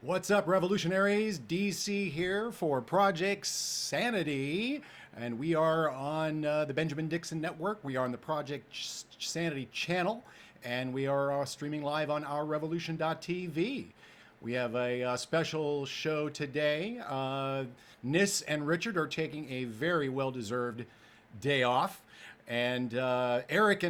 What's up, revolutionaries? DC here for Project Sanity, and we are on the Benjamin Dixon Network. We are on the Project Sanity channel, and we are streaming live on ourrevolution.tv. We have a special show today. Nis and Richard are taking a very well-deserved day off. And Eric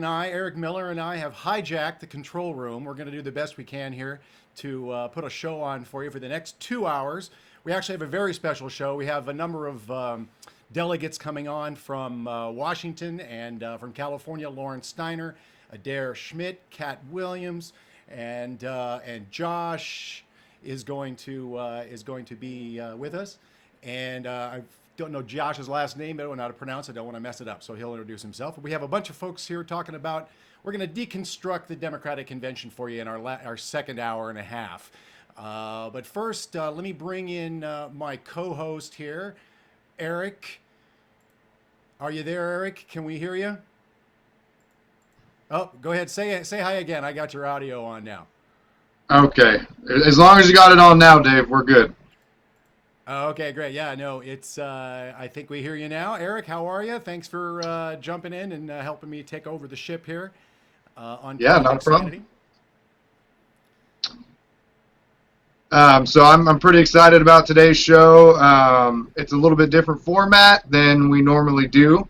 Miller and I have hijacked the control room. We're going to do the best we can here to put a show on for you for the next 2 hours. We actually have a very special show. We have a number of delegates coming on from Washington and from California: Lauren Steiner, Adair Schmidt, Kat Williams, and Josh is going to be with us. And I don't know Josh's last name. I don't know how to pronounce it. I don't want to mess it up, so he'll introduce himself. But we have a bunch of folks here talking about, we're going to deconstruct the Democratic Convention for you in our second hour and a half. But first, let me bring in my co-host here, Eric. Are you there, Eric? Can we hear you? Oh, go ahead. Say hi again. I got your audio on now. Okay. As long as you got it on now, Dave, we're good. Okay, great. Yeah, no, it's, I think we hear you now. Eric, how are you? Thanks for jumping in and helping me take over the ship here on Yeah, Project no problem. Sanity. So I'm pretty excited about today's show. It's a little bit different format than we normally do.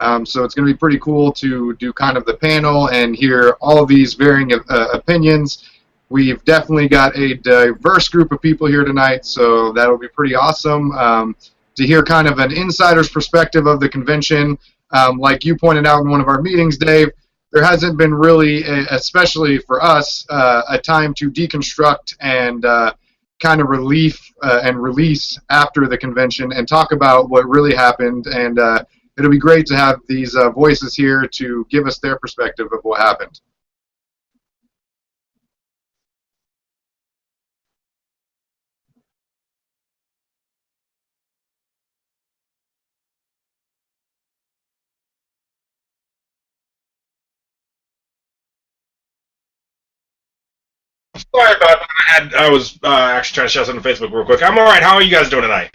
So it's going to be pretty cool to do kind of the panel and hear all of these varying opinions. We've definitely got a diverse group of people here tonight, so that'll be pretty awesome to hear kind of an insider's perspective of the convention. Like you pointed out in one of our meetings, Dave, there hasn't been really, especially for us, a time to deconstruct and kind of relief and release after the convention and talk about what really happened. And it'll be great to have these voices here to give us their perspective of what happened. Sorry about that. I was actually trying to share something on Facebook real quick. I'm all right. How are you guys doing tonight?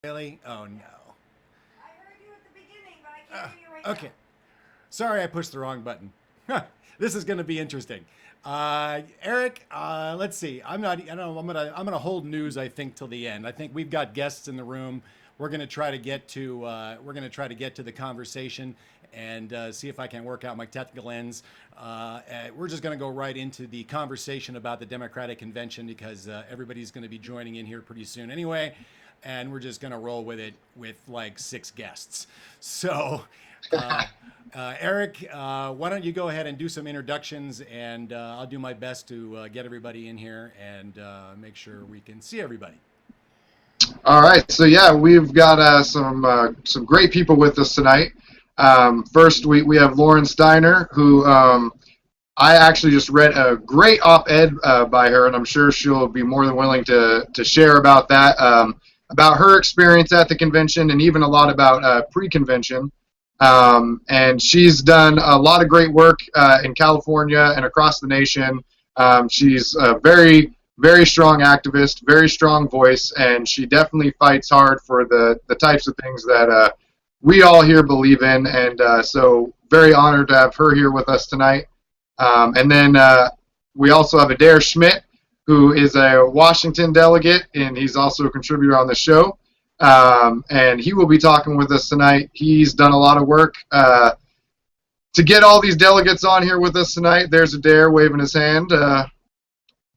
Really? Oh, no. I heard you at the beginning, but I can't hear you right Okay. Sorry, I pushed the wrong button. This is going to be interesting. Eric, let's see. I'm gonna hold news, I think, till the end. I think we've got guests in the room. We're gonna try to get to the conversation and see if I can work out my technical ends. We're just gonna go right into the conversation about the Democratic Convention because everybody's gonna be joining in here pretty soon anyway, and we're just gonna roll with it with like 6 guests. So. Eric, why don't you go ahead and do some introductions, and I'll do my best to get everybody in here and make sure we can see everybody. All right, so yeah, we've got some great people with us tonight. First, we have Lauren Steiner, who I actually just read a great op-ed by her, and I'm sure she'll be more than willing to share about that, about her experience at the convention, and even a lot about pre-convention. And she's done a lot of great work in California and across the nation. She's a very, very strong activist, very strong voice, and she definitely fights hard for the types of things that we all here believe in. And so very honored to have her here with us tonight. And then we also have Adair Schmidt, who is a Washington delegate, and he's also a contributor on the show. And he will be talking with us tonight. He's done a lot of work to get all these delegates on here with us tonight. There's Adair waving his hand.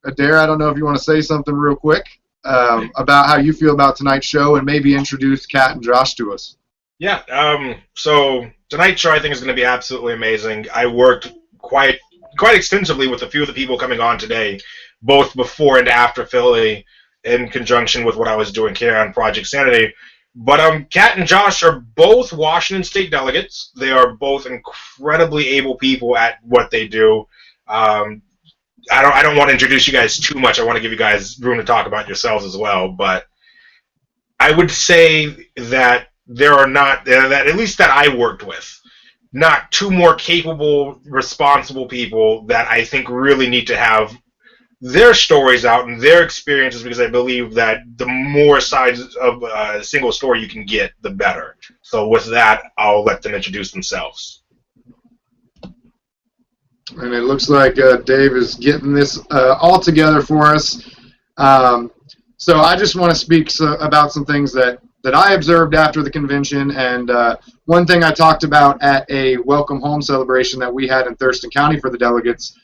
Adair, I don't know if you want to say something real quick about how you feel about tonight's show and maybe introduce Kat and Josh to us. Yeah. So tonight's show I think is going to be absolutely amazing. I worked quite extensively with a few of the people coming on today, both before and after Philly, in conjunction with what I was doing here on Project Sanity. But Kat and Josh are both Washington State delegates. They are both incredibly able people at what they do. I don't want to introduce you guys too much. I want to give you guys room to talk about yourselves as well. But I would say that there are not, that at least that I worked with, not two more capable, responsible people that I think really need to have their stories out and their experiences, because I believe that the more sides of a single story you can get, the better. So with that, I'll let them introduce themselves. And it looks like Dave is getting this all together for us. So I just want to speak about some things that I observed after the convention. And one thing I talked about at a welcome home celebration that we had in Thurston County for the delegates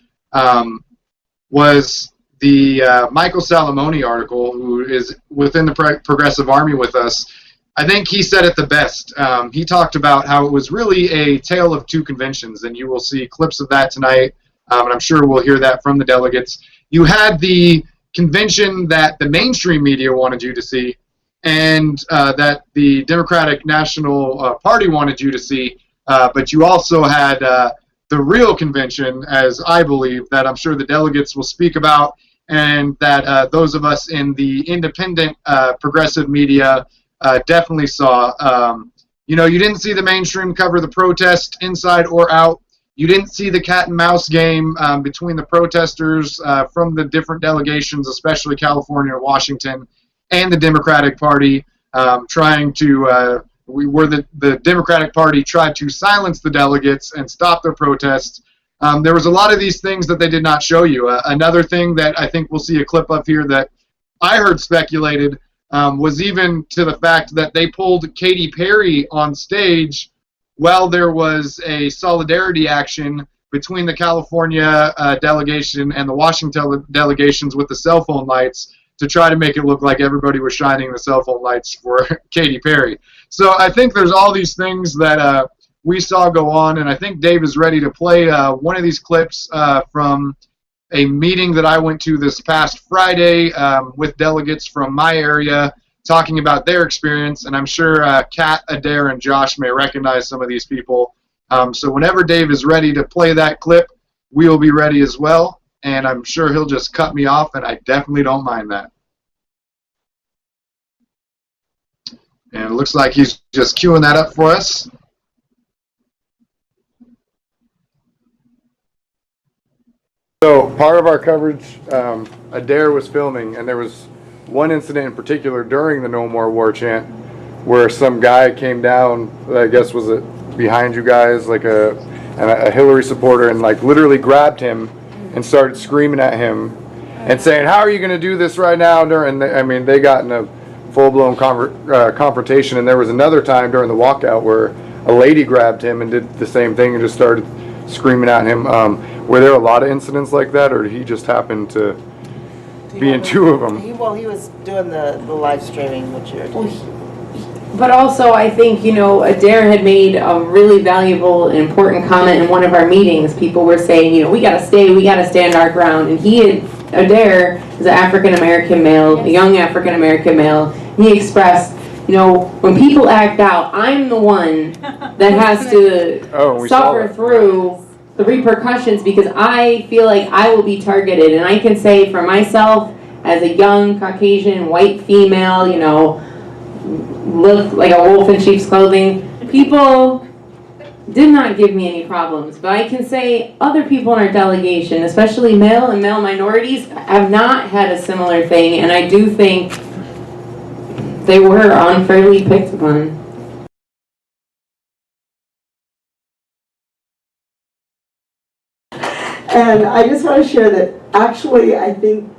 was the Michael Salamone article, who is within the Progressive Army with us. I think he said it the best. He talked about how it was really a tale of two conventions, and you will see clips of that tonight, and I'm sure we'll hear that from the delegates. You had the convention that the mainstream media wanted you to see, and that the Democratic National Party wanted you to see, but you also had the real convention, as I believe, that I'm sure the delegates will speak about, and that those of us in the independent progressive media definitely saw. You didn't see the mainstream cover the protest inside or out. You didn't see the cat and mouse game between the protesters from the different delegations, especially California and Washington, and the Democratic Party trying to, the Democratic Party tried to silence the delegates and stop their protests. There was a lot of these things that they did not show you. Another thing that I think we'll see a clip of here that I heard speculated was even to the fact that they pulled Katy Perry on stage while there was a solidarity action between the California delegation and the Washington delegations with the cell phone lights to try to make it look like everybody was shining the cell phone lights for Katy Perry. So I think there's all these things that we saw go on, and I think Dave is ready to play one of these clips from a meeting that I went to this past Friday with delegates from my area talking about their experience, and I'm sure Kat, Adair, and Josh may recognize some of these people. So whenever Dave is ready to play that clip, we will be ready as well, and I'm sure he'll just cut me off, and I definitely don't mind that. And it looks like he's just queuing that up for us. So part of our coverage, Adair was filming, and there was one incident in particular during the No More War chant where some guy came down, I guess was it behind you guys, like a Hillary supporter, and like literally grabbed him and started screaming at him and saying, "How are you going to do this right now?" And they got in a full-blown confrontation. And there was another time during the walkout where a lady grabbed him and did the same thing and just started screaming at him. Were there a lot of incidents like that, or did he just happen to be in two of them? He was doing the live streaming, which you're doing. But also, I think, Adair had made a really valuable and important comment in one of our meetings. People were saying, we got to stand our ground. And Adair is an African-American male, a young African-American male. He expressed, when people act out, I'm the one that has to suffer through the repercussions, because I feel like I will be targeted. And I can say for myself, as a young Caucasian white female, look like a wolf in sheep's clothing, people did not give me any problems. But I can say other people in our delegation, especially male and male minorities, have not had a similar thing, and I do think they were unfairly picked upon. And I just want to share that actually I think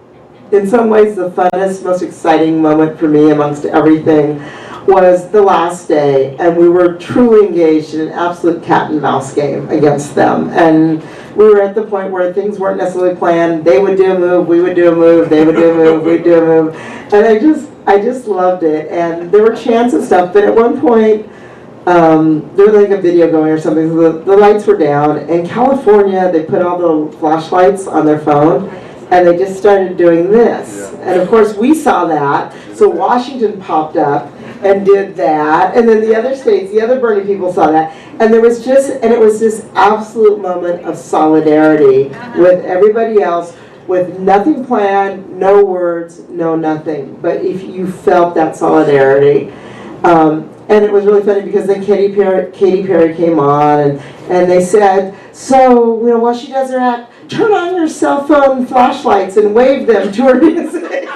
in some ways the funnest, most exciting moment for me amongst everything was the last day, and we were truly engaged in an absolute cat and mouse game against them. And we were at the point where things weren't necessarily planned. They would do a move, we would do a move, they would do a move, we'd do a move. And I just loved it. And there were chants and stuff, but at one point, there was like a video going or something, so the lights were down. In California, they put all the flashlights on their phone, and they just started doing this. And of course, we saw that, so Washington popped up and did that, and then the other states, the other Bernie people saw that, and it was this absolute moment of solidarity with everybody else, with nothing planned, no words, no nothing, but if you felt that solidarity. And it was really funny because then Katy Perry came on, and they said, so, while she does her act, turn on your cell phone flashlights and wave them to her music.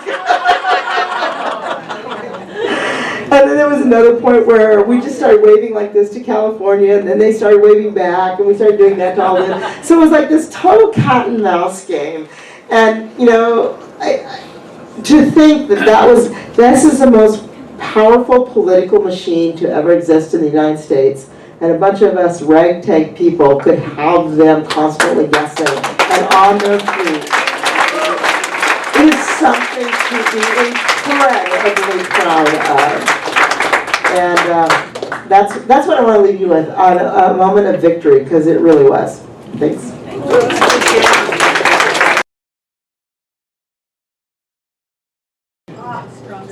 And then there was another point where we just started waving like this to California, and then they started waving back, and we started doing that to all of them. So it was like this total cat and mouse game. And, to think that this is the most powerful political machine to ever exist in the United States, and a bunch of us ragtag people could have them constantly guessing and on their feet. It is something to be incredibly proud of. And that's what I want to leave you with, on a moment of victory, because it really was. Thanks.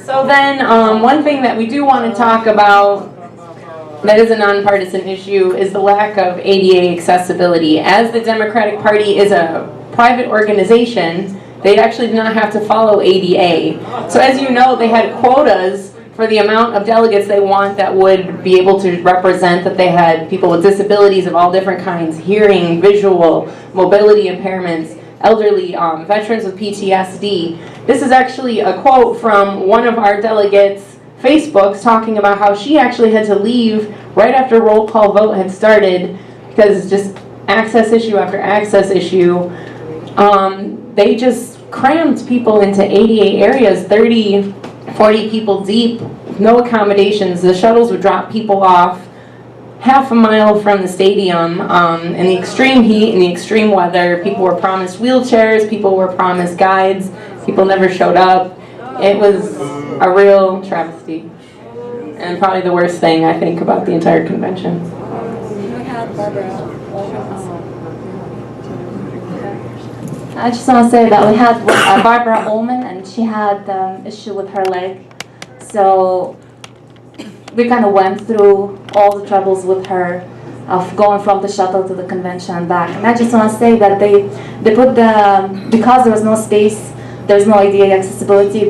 So then, one thing that we do want to talk about that is a nonpartisan issue is the lack of ADA accessibility. As the Democratic Party is a private organization, they actually do not have to follow ADA. So as you know, they had quotas for the amount of delegates they want that would be able to represent, that they had people with disabilities of all different kinds, hearing, visual, mobility impairments, elderly, veterans with PTSD. This is actually a quote from one of our delegates' Facebooks talking about how she actually had to leave right after roll call vote had started because just access issue after access issue. They just crammed people into ADA areas, 30, 40 people deep, no accommodations. The shuttles would drop people off half a mile from the stadium in the extreme heat, in the extreme weather. People were promised wheelchairs, people were promised guides, people never showed up. It was a real travesty, and probably the worst thing I think about the entire convention. I just want to say that we had Barbara Ullman, and she had issue with her leg, so we kind of went through all the troubles with her of going from the shuttle to the convention and back. And I just want to say that they put because there was no space, there's no ADA accessibility,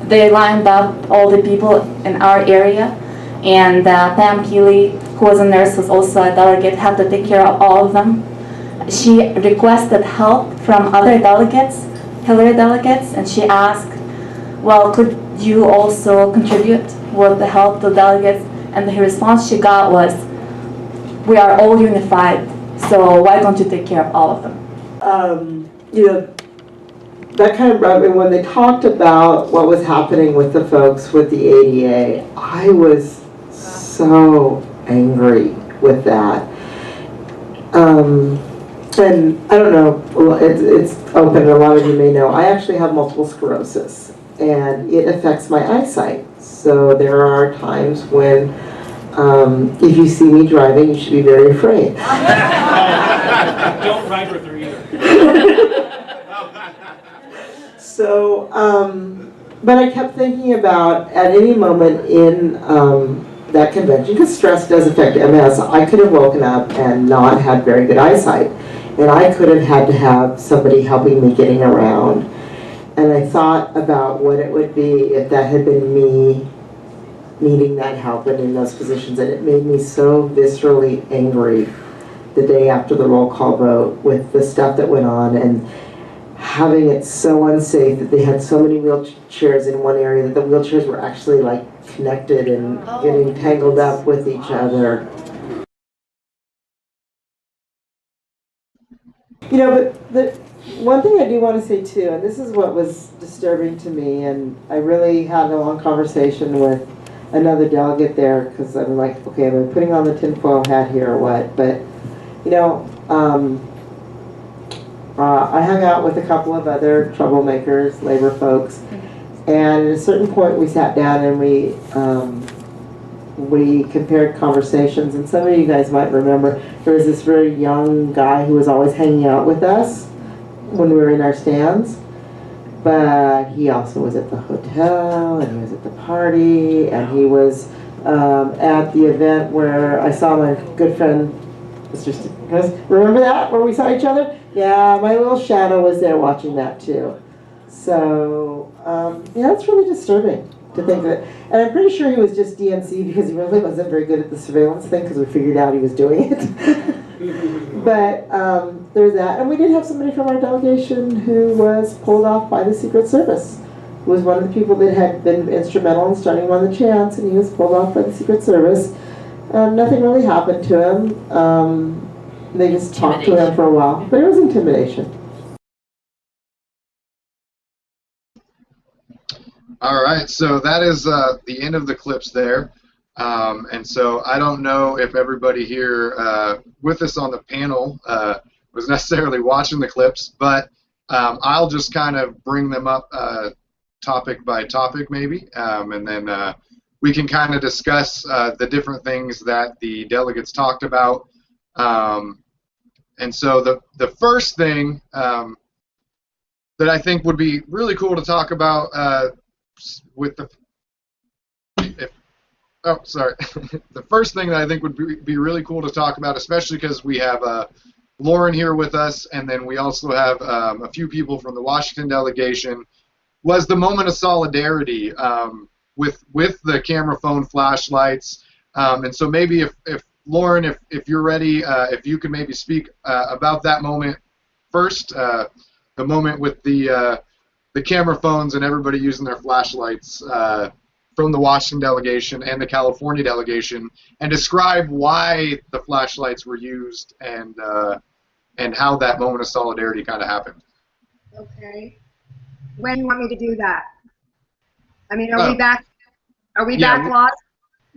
they lined up all the people in our area, and Pam Keeley, who was a nurse, was also a delegate, had to take care of all of them. She requested help from other delegates, Hillary delegates, and she asked, well, could you also contribute with the help to delegates? And the response she got was, we are all unified, so why don't you take care of all of them? That kind of rubbed me when they talked about what was happening with the folks with the ADA. I was so angry with that. And I don't know, it's open, a lot of you may know, I actually have multiple sclerosis, and it affects my eyesight. So there are times when, if you see me driving, you should be very afraid. Don't ride with her either. So, but I kept thinking about, at any moment in that convention, because stress does affect MS, I could have woken up and not had very good eyesight. And I could have had to have somebody helping me getting around. And I thought about what it would be if that had been me needing that help and in those positions. And it made me so viscerally angry the day after the roll call vote with the stuff that went on, and having it so unsafe that they had so many wheelchairs in one area that the wheelchairs were actually like connected and getting tangled up with each other. But the one thing I do want to say too, and this is what was disturbing to me, and I really had a long conversation with another delegate there, because I'm like, okay, am I putting on the tinfoil hat here or what? But, you know, I hung out with a couple of other troublemakers, labor folks, and at a certain point we sat down and we compared conversations, and some of you guys might remember there was this very young guy who was always hanging out with us when we were in our stands, but he also was at the hotel, and he was at the party, and he was at the event where I saw my good friend Mr. Remember that, where we saw each other? Yeah, my little shadow was there watching that too. So, yeah, it's really disturbing to think that. And I'm pretty sure he was just DNC because he really wasn't very good at the surveillance thing, because we figured out he was doing it. But there's that. And we did have somebody from our delegation who was pulled off by the Secret Service. Who was one of the people that had been instrumental in starting One the Chance, and he was pulled off by the Secret Service. Nothing really happened to him. They just talked to him for a while, but it was intimidation. All right, so that is the end of the clips there. And so I don't know if everybody here with us on the panel was necessarily watching the clips, but I'll just kind of bring them up topic by topic maybe, and then we can kind of discuss the different things that the delegates talked about. And so the first thing that I think would be really cool to talk about with the the first thing that I think would be really cool to talk about, especially because we have Lauren here with us, and then we also have a few people from the Washington delegation, was the moment of solidarity with the camera phone flashlights. And so maybe if Lauren, if you're ready, if you could maybe speak about that moment first, the moment with the camera phones and everybody using their flashlights from the Washington delegation and the California delegation, and describe why the flashlights were used and how that moment of solidarity kind of happened. Okay. When do you want me to do that? I mean, are we back? Are we back live?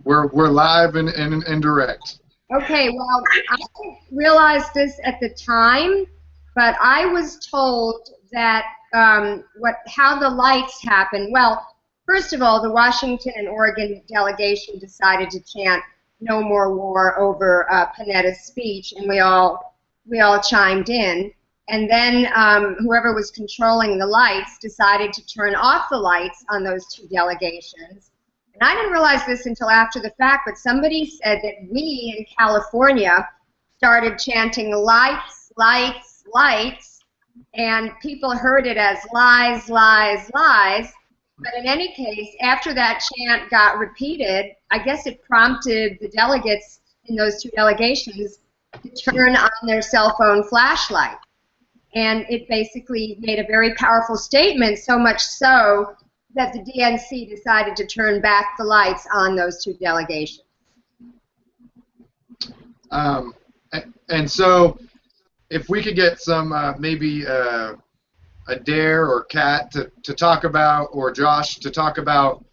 We're live and direct. Okay, well, I didn't realize this at the time, but I was told that how the lights happen. Well, first of all, the Washington and Oregon delegation decided to chant "No More War" over Panetta's speech, and we all chimed in. And then whoever was controlling the lights decided to turn off the lights on those two delegations. And I didn't realize this until after the fact, but somebody said that we in California started chanting "lights, lights, lights," and people heard it as lies, lies, lies. But in any case, after that chant got repeated, I guess it prompted the delegates in those two delegations to turn on their cell phone flashlight. And it basically made a very powerful statement, so much so that the DNC decided to turn back the lights on those two delegations. And so if we could get some maybe Adair or Kat to talk about, or Josh to talk about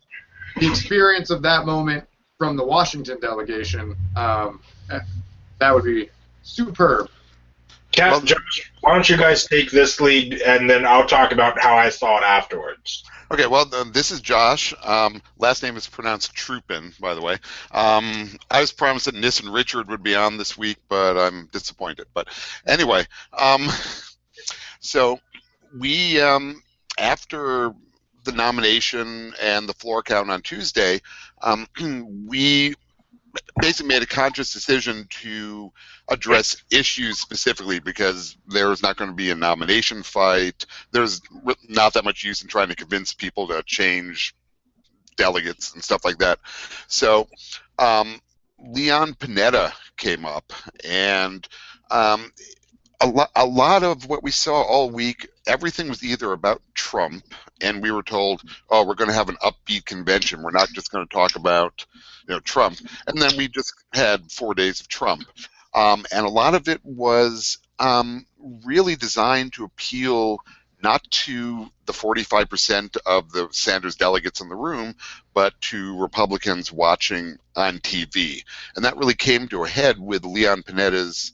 the experience of that moment from the Washington delegation, that would be superb. Kat, Josh, why don't you guys take this lead, and then I'll talk about how I saw it afterwards. Okay, well, this is Josh. Last name is pronounced Troopin, by the way. I was promised that Nis and Richard would be on this week, but I'm disappointed. But anyway, so we, after the nomination and the floor count on Tuesday, we basically made a conscious decision to address issues specifically, because there's not going to be a nomination fight. There's not that much use in trying to convince people to change delegates and stuff like that. So Leon Panetta came up, and a lot of what we saw all week, everything was either about Trump, and we were told, oh, we're going to have an upbeat convention. We're not just going to talk about Trump. And then we just had 4 days of Trump. And a lot of it was really designed to appeal not to the 45% of the Sanders delegates in the room, but to Republicans watching on TV. And that really came to a head with Leon Panetta's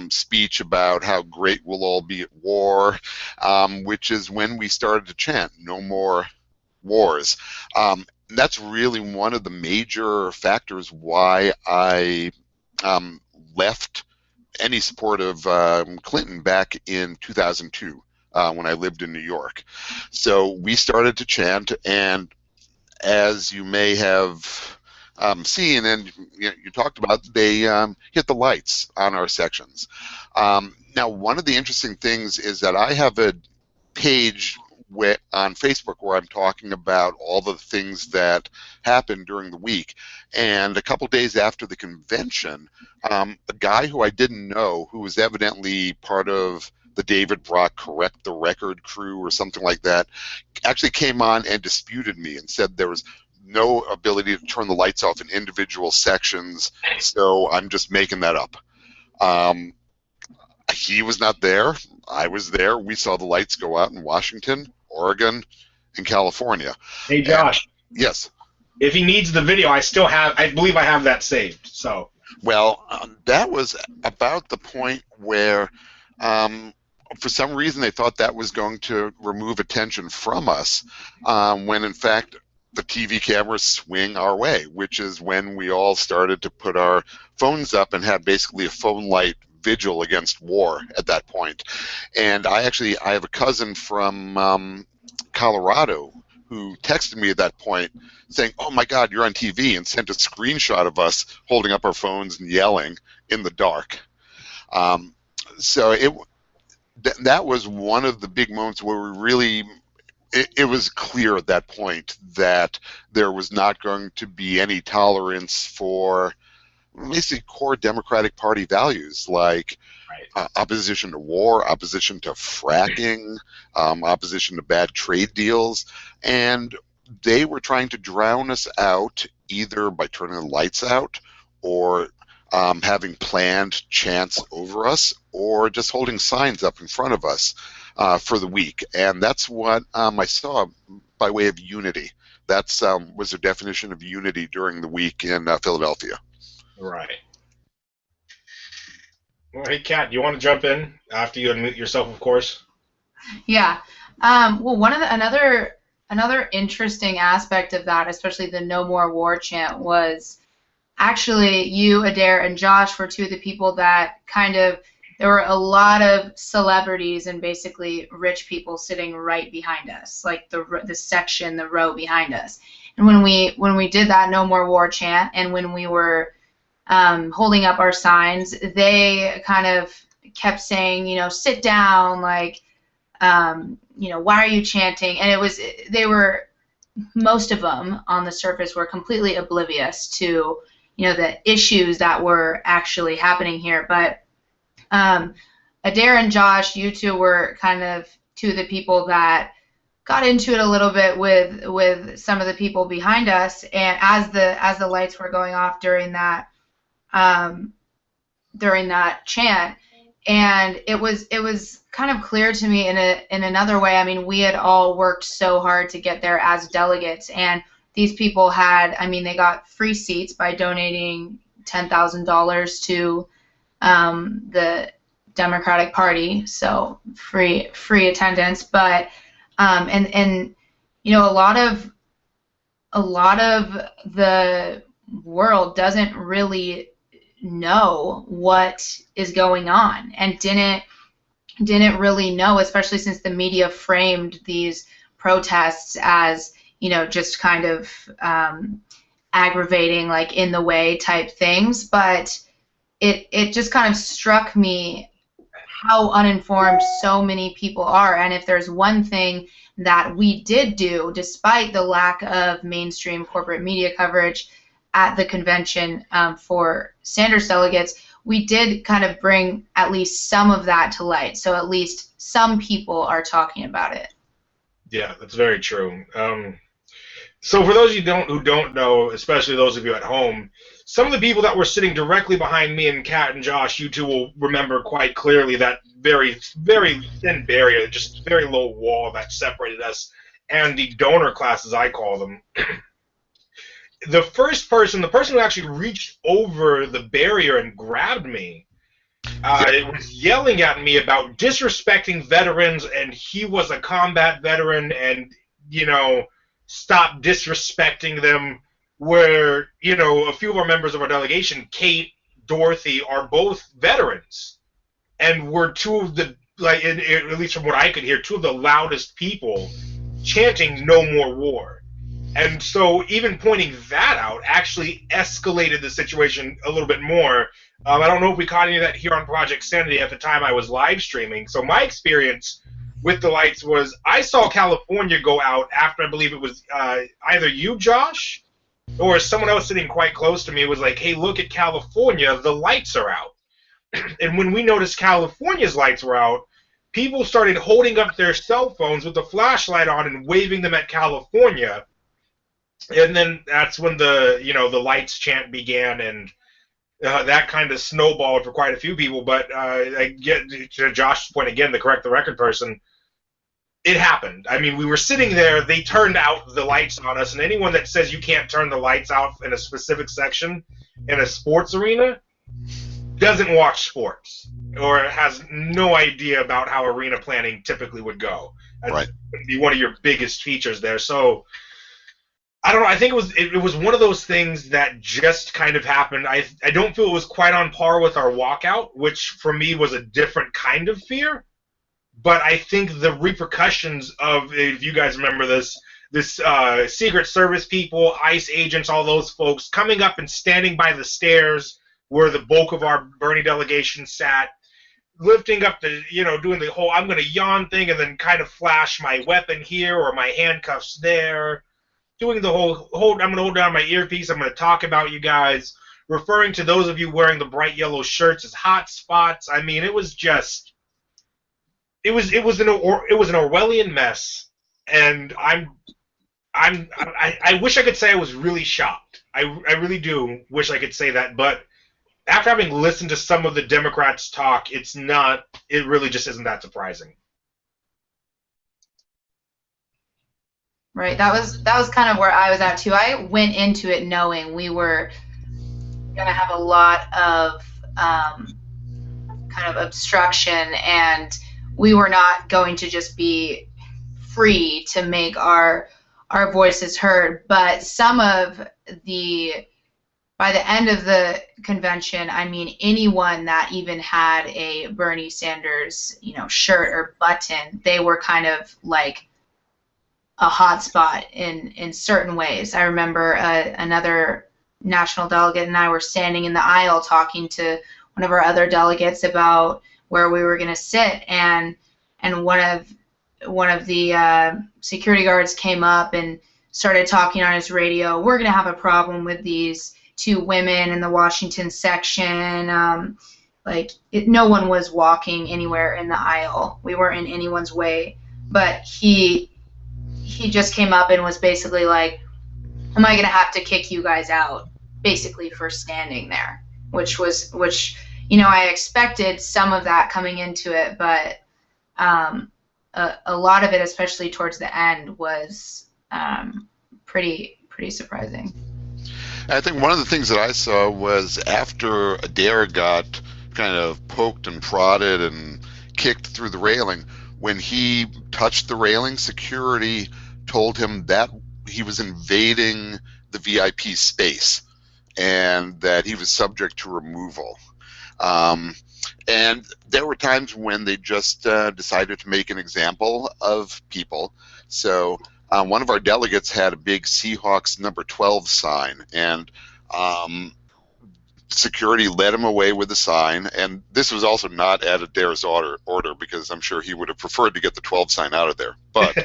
speech about how great we'll all be at war, which is when we started to chant, no more wars. That's really one of the major factors why I left any support of Clinton back in 2002 when I lived in New York. So we started to chant, and as you may have seen and you talked about, they hit the lights on our sections. Now, one of the interesting things is that I have a page on Facebook where I'm talking about all the things that happened during the week. And a couple days after the convention, a guy who I didn't know, who was evidently part of the David Brock Correct the Record crew or something like that, actually came on and disputed me and said there was no ability to turn the lights off in individual sections, so I'm just making that up. He was not there. I was there. We saw the lights go out in Washington, Oregon, and California. Hey, Josh. Yes. If he needs the video, I believe I have that saved. So. Well, that was about the point where, for some reason, they thought that was going to remove attention from us, when in fact the TV cameras swing our way, which is when we all started to put our phones up and have basically a phone light vigil against war at that point. And I have a cousin from Colorado who texted me at that point saying, "Oh my God, you're on TV," and sent a screenshot of us holding up our phones and yelling in the dark. So that was one of the big moments where we really, it was clear at that point that there was not going to be any tolerance for basically core Democratic Party values like opposition to war, opposition to fracking, opposition to bad trade deals, and they were trying to drown us out either by turning the lights out or having planned chants over us or just holding signs up in front of us for the week. And that's what I saw by way of unity. That's was their definition of unity during the week in Philadelphia. Right. Well, hey, Kat, do you want to jump in after you unmute yourself, of course? Yeah. Well, another interesting aspect of that, especially the No More War chant, was actually you, Adair, and Josh were two of the people that there were a lot of celebrities and basically rich people sitting right behind us, like the row behind us. And when we did that No More War chant, and when we were holding up our signs, they kind of kept saying, sit down, like, why are you chanting? And most of them on the surface were completely oblivious to, the issues that were actually happening here. But Adair and Josh, you two were kind of two of the people that got into it a little bit with some of the people behind us, and as the lights were going off during that chant, and it was kind of clear to me in another way. I mean, we had all worked so hard to get there as delegates, and these people they got free seats by donating $10,000 to the Democratic Party, so free attendance. But a lot of the world doesn't really know what is going on, and didn't really know, especially since the media framed these protests as just kind of aggravating, like in the way type things. But it just kind of struck me how uninformed so many people are. And if there's one thing that we did do, despite the lack of mainstream corporate media coverage at the convention for Sanders delegates, we did kind of bring at least some of that to light. So at least some people are talking about it. Yeah, that's very true. So for those of you who don't know, especially those of you at home, some of the people that were sitting directly behind me and Kat and Josh, you two will remember quite clearly that very, very thin barrier, just very low wall that separated us and the donor class, as I call them. The person who actually reached over the barrier and grabbed me, it was yelling at me about disrespecting veterans, and he was a combat veteran, and, you know, stop disrespecting them, where, you know, a few of our members of our delegation, Kate, Dorothy, are both veterans, and were two of the, like, at least from what I could hear, two of the loudest people chanting "No more war." And so even pointing that out actually escalated the situation a little bit more. I don't know if we caught any of that here on Project Sanity at the time I was live streaming. So my experience with the lights was I saw California go out after, I believe it was either you, Josh, or someone else sitting quite close to me was like, hey, look at California, the lights are out. And when we noticed California's lights were out, people started holding up their cell phones with the flashlight on and waving them at California. And then that's when the lights chant began, and that kind of snowballed for quite a few people. But I get to Josh's point again, to correct the record person, it happened. I mean, we were sitting there, they turned out the lights on us, and anyone that says you can't turn the lights out in a specific section in a sports arena doesn't watch sports or has no idea about how arena planning typically would go. That would be one of your biggest features there. So I don't know. I think it was one of those things that just kind of happened. I don't feel it was quite on par with our walkout, which for me was a different kind of fear. But I think the repercussions of, if you guys remember this Secret Service people, ICE agents, all those folks coming up and standing by the stairs where the bulk of our Bernie delegation sat, lifting up the, doing the whole I'm going to yawn thing and then kind of flash my weapon here or my handcuffs there. Doing the whole I'm going to hold down my earpiece, I'm going to talk about you guys, referring to those of you wearing the bright yellow shirts as hot spots. I mean, it was just, it was an Orwellian mess, and I wish I could say I was really shocked. I really do wish I could say that, but after having listened to some of the Democrats talk, it really just isn't that surprising. Right, that was kind of where I was at too. I went into it knowing we were gonna have a lot of kind of obstruction, and we were not going to just be free to make our voices heard. But by the end of the convention, I mean, anyone that even had a Bernie Sanders, shirt or button, they were kind of like a hot spot in certain ways. I remember another national delegate and I were standing in the aisle talking to one of our other delegates about where we were going to sit, and one of the security guards came up and started talking on his radio. We're going to have a problem with these two women in the Washington section. No one was walking anywhere in the aisle. We weren't in anyone's way, but he just came up and was basically like, am I going to have to kick you guys out, basically, for standing there, which I expected some of that coming into it, but a lot of it, especially towards the end, was pretty surprising. I think one of the things that I saw was after Adair got kind of poked and prodded and kicked through the railing, when he touched the railing, security told him that he was invading the VIP space and that he was subject to removal. And there were times when they just decided to make an example of people. So one of our delegates had a big Seahawks number 12 sign, and security led him away with the sign. And this was also not at Adair's order, because I'm sure he would have preferred to get the 12 sign out of there. But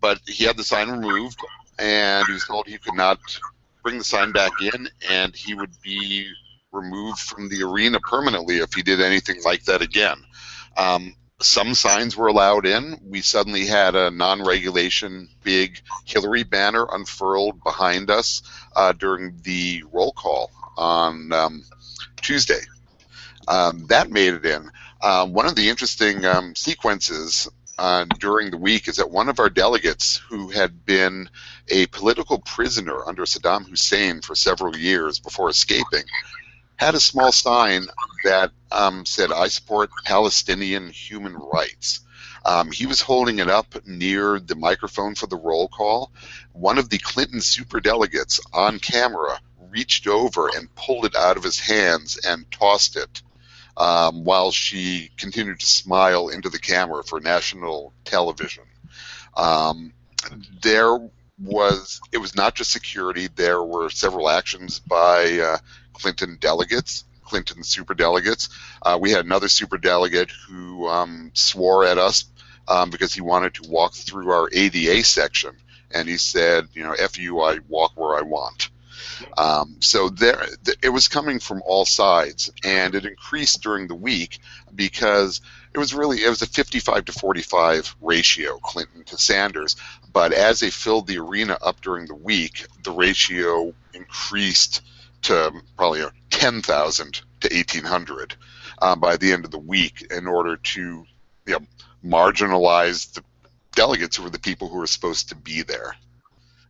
but he had the sign removed, and he was told he could not bring the sign back in, and he would be removed from the arena permanently if he did anything like that again. some signs were allowed in. We suddenly had a non-regulation big Hillary banner unfurled behind us during the roll call on Tuesday. That made it in. One of the interesting sequences during the week is that one of our delegates, who had been a political prisoner under Saddam Hussein for several years before escaping, had a small sign that said, "I support Palestinian human rights." He was holding it up near the microphone for the roll call. One of the Clinton superdelegates on camera reached over and pulled it out of his hands and tossed it while she continued to smile into the camera for national television. It was not just security. There were several actions by Clinton delegates, Clinton superdelegates. We had another superdelegate who swore at us because he wanted to walk through our ADA section, and he said, "F you, I walk where I want." So it was coming from all sides, and it increased during the week because it was a 55 to 45 ratio, Clinton to Sanders. But as they filled the arena up during the week, the ratio increased to probably 10,000 to 1,800 by the end of the week, in order to marginalize the delegates who were the people who were supposed to be there.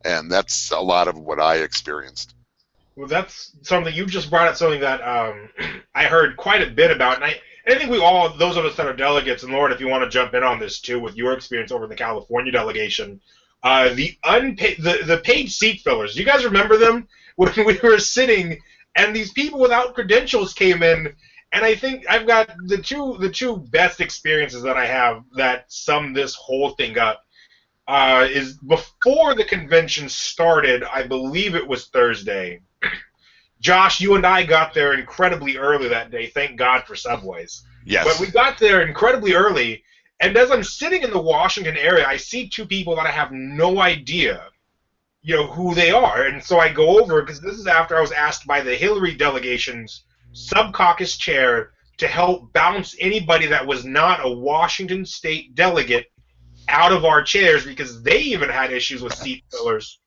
And that's a lot of what I experienced. Well, that's something you just brought up, something that I heard quite a bit about, and I think we all, those of us that are delegates, and Lauren, if you want to jump in on this too with your experience over in the California delegation, the paid seat fillers. You guys remember them when we were sitting, and these people without credentials came in, and I think I've got the two best experiences that I have that sum this whole thing up. Is before the convention started, I believe it was Thursday. Josh, you and I got there incredibly early that day. Thank God for subways. Yes. But we got there incredibly early, and as I'm sitting in the Washington area, I see two people that I have no idea, who they are. And so I go over, because this is after I was asked by the Hillary delegation's sub-caucus chair to help bounce anybody that was not a Washington state delegate out of our chairs, because they even had issues with seat fillers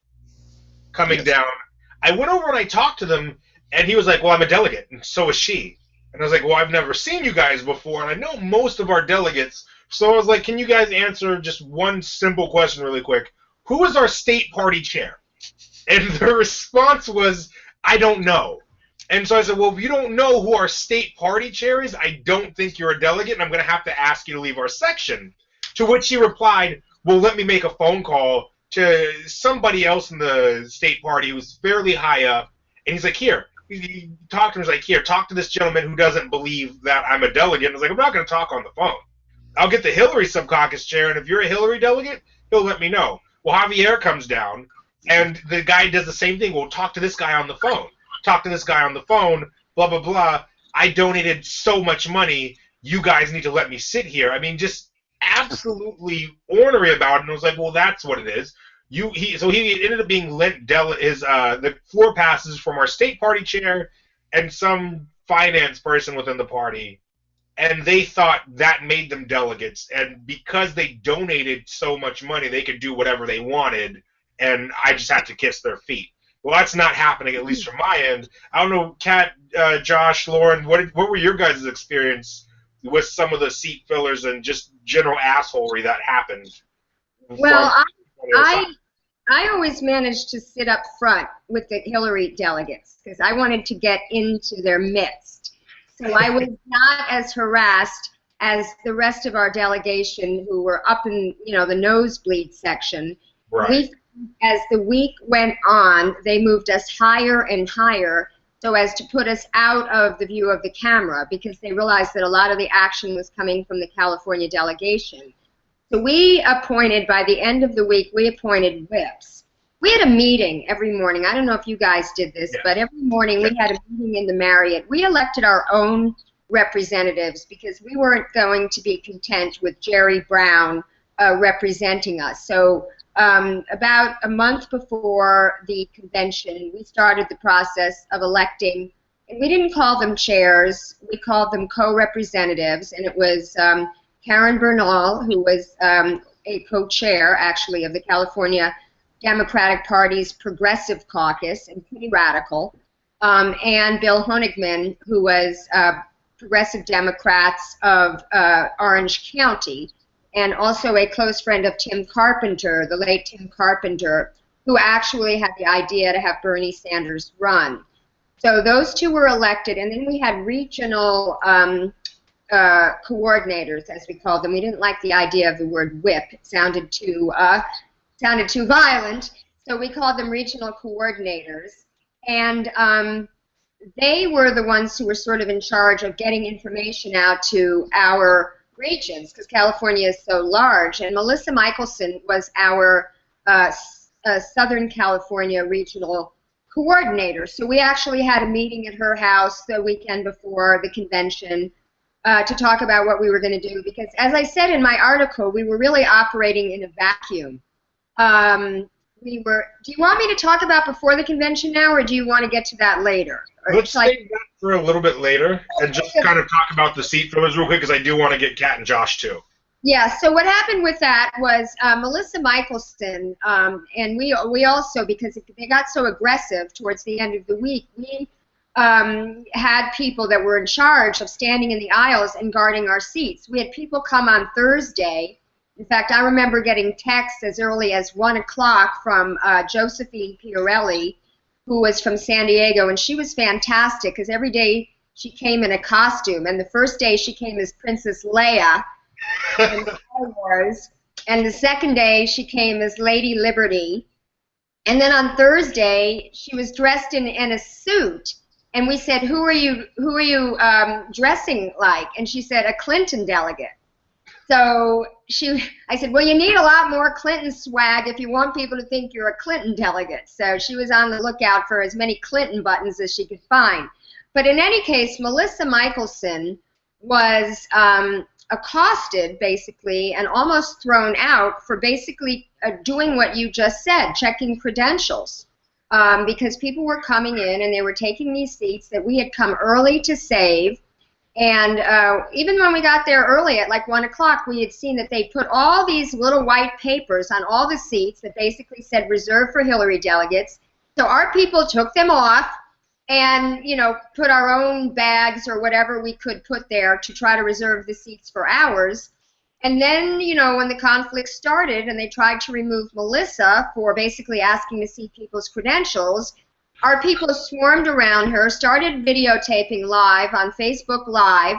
coming down. I went over and I talked to them, and he was like, "Well, I'm a delegate, and so is she." And I was like, "Well, I've never seen you guys before, and I know most of our delegates." So I was like, "Can you guys answer just one simple question really quick? Who is our state party chair?" And the response was, "I don't know." And so I said, "Well, if you don't know who our state party chair is, I don't think you're a delegate, and I'm going to have to ask you to leave our section." To which he replied, "Well, let me make a phone call to somebody else in the state party who's fairly high up." And he's like, "Here." He talked to him. He's like, "Here, talk to this gentleman who doesn't believe that I'm a delegate." And I was like, "I'm not going to talk on the phone. I'll get the Hillary sub-caucus chair, and if you're a Hillary delegate, he'll let me know." Well, Javier comes down, and the guy does the same thing. "Well, talk to this guy on the phone. Talk to this guy on the phone, blah, blah, blah. I donated so much money. You guys need to let me sit here." I mean, just absolutely ornery about it. And I was like, "Well, that's what it is." So he ended up being lent the floor passes from our state party chair and some finance person within the party, and they thought that made them delegates. And because they donated so much money, they could do whatever they wanted, and I just had to kiss their feet. Well, that's not happening, at least from my end. I don't know, Kat, Josh, Lauren, what were your guys' experience with some of the seat fillers and just general assholery that happened? Well, I always managed to sit up front with the Hillary delegates because I wanted to get into their midst. So I was not as harassed as the rest of our delegation who were up in the nosebleed section. Right. As the week went on, they moved us higher and higher so as to put us out of the view of the camera, because they realized that a lot of the action was coming from the California delegation. So by the end of the week, we appointed whips. We had a meeting every morning. I don't know if you guys did this, but every morning we had a meeting in the Marriott. We elected our own representatives because we weren't going to be content with Jerry Brown representing us. So about a month before the convention, we started the process of electing, and we didn't call them chairs, we called them co-representatives, and it was Karen Bernal, who was a co-chair, actually, of the California Democratic Party's Progressive Caucus and pretty radical, and Bill Honigman, who was Progressive Democrats of Orange County, and also a close friend of Tim Carpenter, the late Tim Carpenter, who actually had the idea to have Bernie Sanders run. So those two were elected, and then we had regional coordinators, as we called them. We didn't like the idea of the word whip. It sounded too violent, so we called them regional coordinators. And they were the ones who were sort of in charge of getting information out to our regions, because California is so large. And Melissa Michelson was our Southern California regional coordinator. So we actually had a meeting at her house the weekend before the convention to talk about what we were going to do, because as I said in my article, we were really operating in a vacuum. Do you want me to talk about before the convention now, or do you want to get to that later? Let's save that for a little bit later and just kind of talk about the seat fillers real quick, because I do want to get Kat and Josh too. Yeah, so what happened with that was Melissa Michelson, and we also, because they got so aggressive towards the end of the week, we had people that were in charge of standing in the aisles and guarding our seats. We had people come on Thursday. In fact, I remember getting texts as early as 1 o'clock from Josephine Piorelli, who was from San Diego, and she was fantastic because every day she came in a costume, and the first day she came as Princess Leia in Star Wars, and the second day she came as Lady Liberty, and then on Thursday she was dressed in a suit, and we said, who are you dressing like? And she said, a Clinton delegate. So I said, well, you need a lot more Clinton swag if you want people to think you're a Clinton delegate. So she was on the lookout for as many Clinton buttons as she could find. But in any case, Melissa Michelson was accosted, basically, and almost thrown out for basically doing what you just said, checking credentials. Because people were coming in and they were taking these seats that we had come early to save. And even when we got there early at like 1 o'clock, we had seen that they put all these little white papers on all the seats that basically said reserved for Hillary delegates. So our people took them off and, you know, put our own bags or whatever we could put there to try to reserve the seats for ours. And then, you know, when the conflict started and they tried to remove Melissa for basically asking to see people's credentials, our people swarmed around her, started videotaping live on Facebook Live,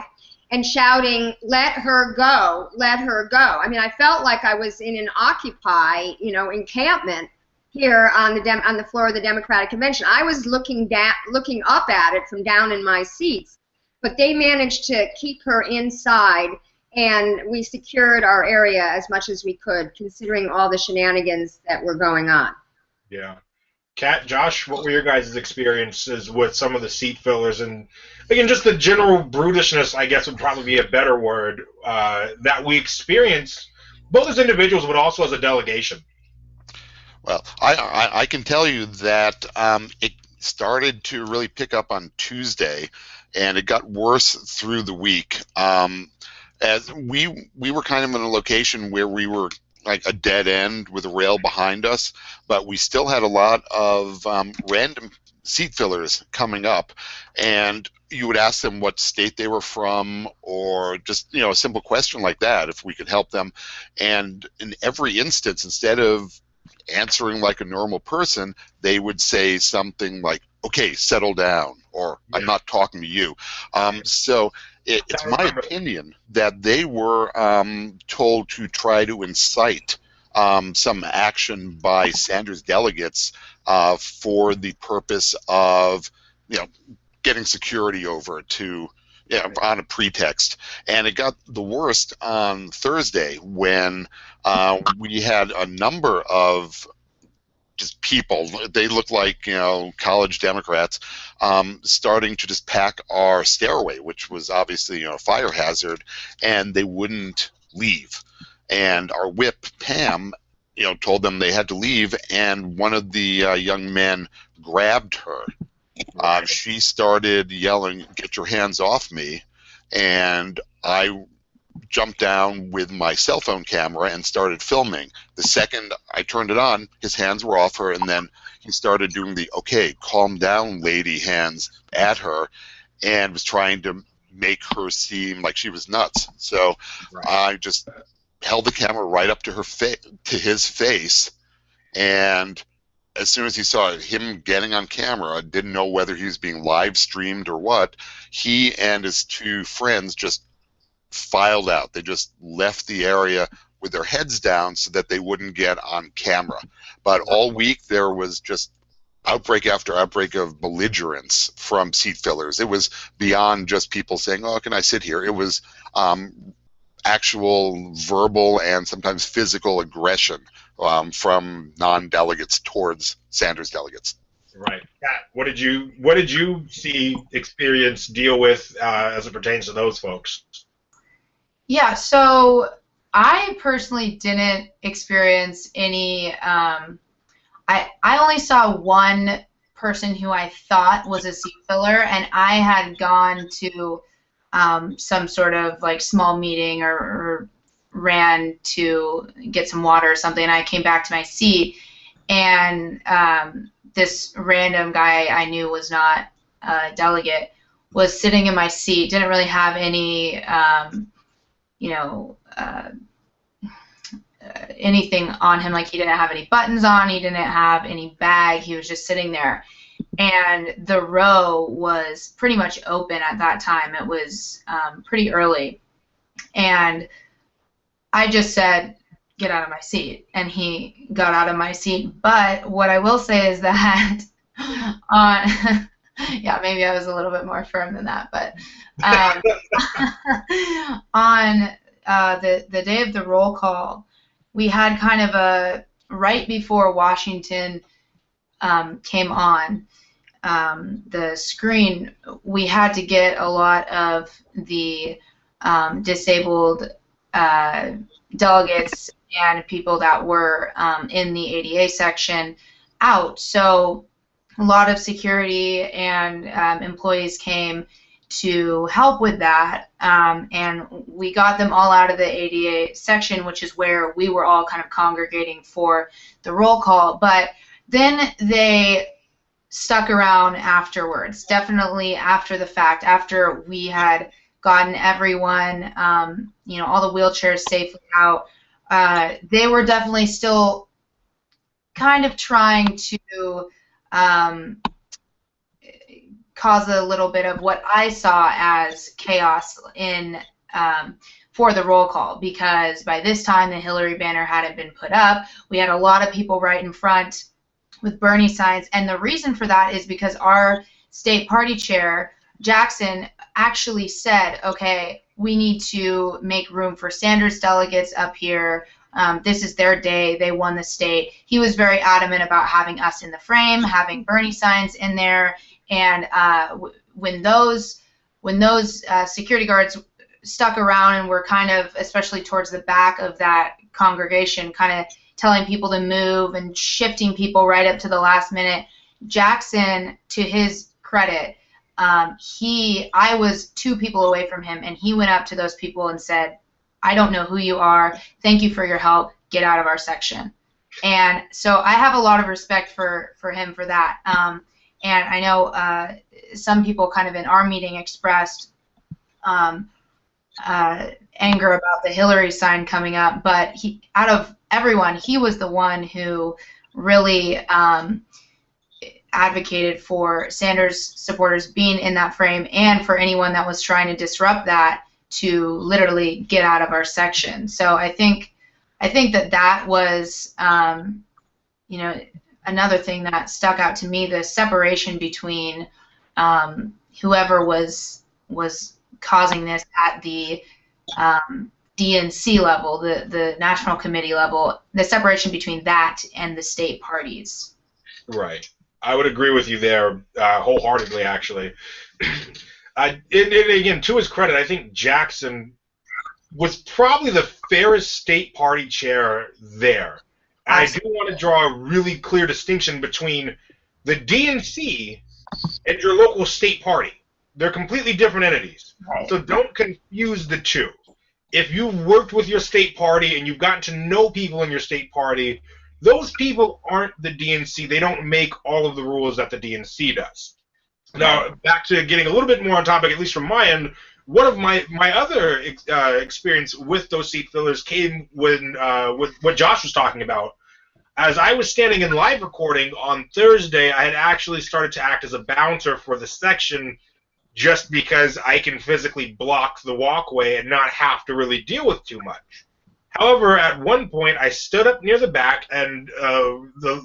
and shouting, "Let her go! Let her go!" I mean, I felt like I was in an Occupy, you know, encampment here on the floor of the Democratic Convention. I was looking up at it from down in my seats, but they managed to keep her inside, and we secured our area as much as we could, considering all the shenanigans that were going on. Yeah. Kat, Josh, what were your guys' experiences with some of the seat fillers and, again, just the general brutishness, I guess would probably be a better word, that we experienced, both as individuals but also as a delegation? Well, I can tell you that it started to really pick up on Tuesday, and it got worse through the week. As we were kind of in a location where we were like a dead end with a rail behind us, but we still had a lot of random seat fillers coming up, and you would ask them what state they were from, or just, you know, a simple question like that, if we could help them. And in every instance, instead of answering like a normal person, they would say something like, "Okay, settle down," or "I'm not talking to you." So it's my opinion that they were told to try to incite some action by Sanders delegates for the purpose of, you know, getting security over to, you know, on a pretext. And it got the worst on Thursday when we had a number of just people, they look like, you know, college Democrats, starting to just pack our stairway, which was obviously, you know, a fire hazard, and they wouldn't leave. And our whip, Pam, you know, told them they had to leave, and one of the young men grabbed her. She started yelling, "Get your hands off me," and I jumped down with my cell phone camera and started filming. The second I turned it on, his hands were off her, and then he started doing the "okay, calm down, lady" hands at her, and was trying to make her seem like she was nuts. So I just held the camera right up to his face, and as soon as he saw him getting on camera, didn't know whether he was being live streamed or what, he and his two friends just filed out. They just left the area with their heads down so that they wouldn't get on camera. But all week there was just outbreak after outbreak of belligerence from seat fillers. It was beyond just people saying, "Oh, can I sit here?" It was actual verbal and sometimes physical aggression from non-delegates towards Sanders delegates. Right. Pat, what did you see, experience, deal with as it pertains to those folks? Yeah, so I personally didn't experience any. I only saw one person who I thought was a seat filler, and I had gone to some sort of like small meeting or ran to get some water or something, and I came back to my seat, and this random guy I knew was not a delegate was sitting in my seat, didn't really have any anything on him, like he didn't have any buttons on, he didn't have any bag, he was just sitting there. And the row was pretty much open at that time. It was pretty early. And I just said, "Get out of my seat." And he got out of my seat. But what I will say is that yeah, maybe I was a little bit more firm than that. But on the day of the roll call, we had kind of a, right before Washington came on the screen, we had to get a lot of the disabled delegates and people that were in the ADA section out. So a lot of security and employees came to help with that, and we got them all out of the ADA section, which is where we were all kind of congregating for the roll call. But then they stuck around afterwards, definitely after the fact, after we had gotten everyone, all the wheelchairs safely out. They were definitely still kind of trying to cause a little bit of what I saw as chaos in for the roll call, because by this time the Hillary banner hadn't been put up. We had a lot of people right in front with Bernie signs, and the reason for that is because our state party chair, Jackson, actually said, "Okay, we need to make room for Sanders delegates up here. This is their day. They won the state." He was very adamant about having us in the frame, having Bernie signs in there, and when those security guards stuck around and were kind of, especially towards the back of that congregation, kind of telling people to move and shifting people right up to the last minute, Jackson, to his credit, I was 2 people away from him, and he went up to those people and said, "I don't know who you are. Thank you for your help. Get out of our section." And so I have a lot of respect for him for that. And I know some people kind of in our meeting expressed anger about the Hillary sign coming up, but out of everyone, he was the one who really advocated for Sanders supporters being in that frame, and for anyone that was trying to disrupt that to literally get out of our section. So I think that was another thing that stuck out to me, the separation between whoever was causing this at the DNC level, the national committee level, the separation between that and the state parties. Right. I would agree with you there wholeheartedly, actually. And again, to his credit, I think Jackson was probably the fairest state party chair there. And I do want to draw a really clear distinction between the DNC and your local state party. They're completely different entities. Right. So don't confuse the two. if you've worked with your state party and you've gotten to know people in your state party, those people aren't the DNC. They don't make all of the rules that the DNC does. Now, back to getting a little bit more on topic, at least from my end, one of my other experience with those seat fillers came when with what Josh was talking about. As I was standing in live recording on Thursday, I had actually started to act as a bouncer for the section just because I can physically block the walkway and not have to really deal with too much. However, at one point, I stood up near the back, and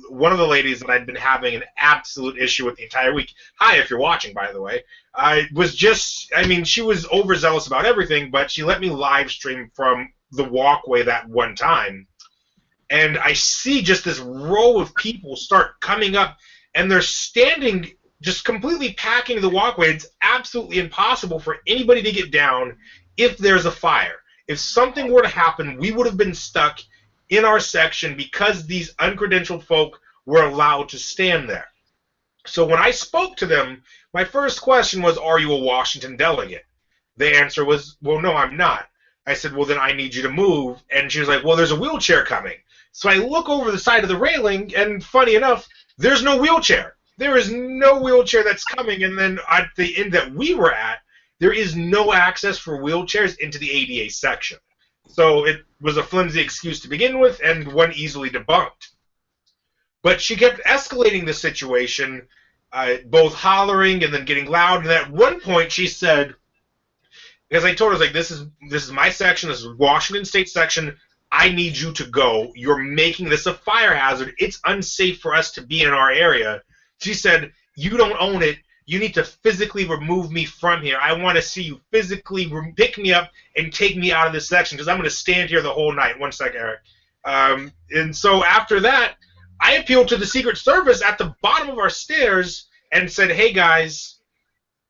one of the ladies that I'd been having an absolute issue with the entire week, hi, if you're watching, by the way, she was overzealous about everything, but she let me live stream from the walkway that one time. And I see just this row of people start coming up, and they're standing just completely packing the walkway. It's absolutely impossible for anybody to get down if there's a fire. If something were to happen, we would have been stuck in our section because these uncredentialed folk were allowed to stand there. So when I spoke to them, my first question was, are you a Washington delegate? The answer was, well, no, I'm not. I said, well, then I need you to move. And she was like, well, there's a wheelchair coming. So I look over the side of the railing, and funny enough, there's no wheelchair. There is no wheelchair that's coming. And then at the end that we were at, there is no access for wheelchairs into the ADA section. So it was a flimsy excuse to begin with, and one easily debunked. But she kept escalating the situation, both hollering and then getting loud. And at one point she said, because I told her, like, this is my section, this is Washington State section, I need you to go. You're making this a fire hazard. It's unsafe for us to be in our area. She said, you don't own it. You need to physically remove me from here. I want to see you physically pick me up and take me out of this section because I'm going to stand here the whole night. One sec, Eric. And so after that, I appealed to the Secret Service at the bottom of our stairs and said, hey, guys,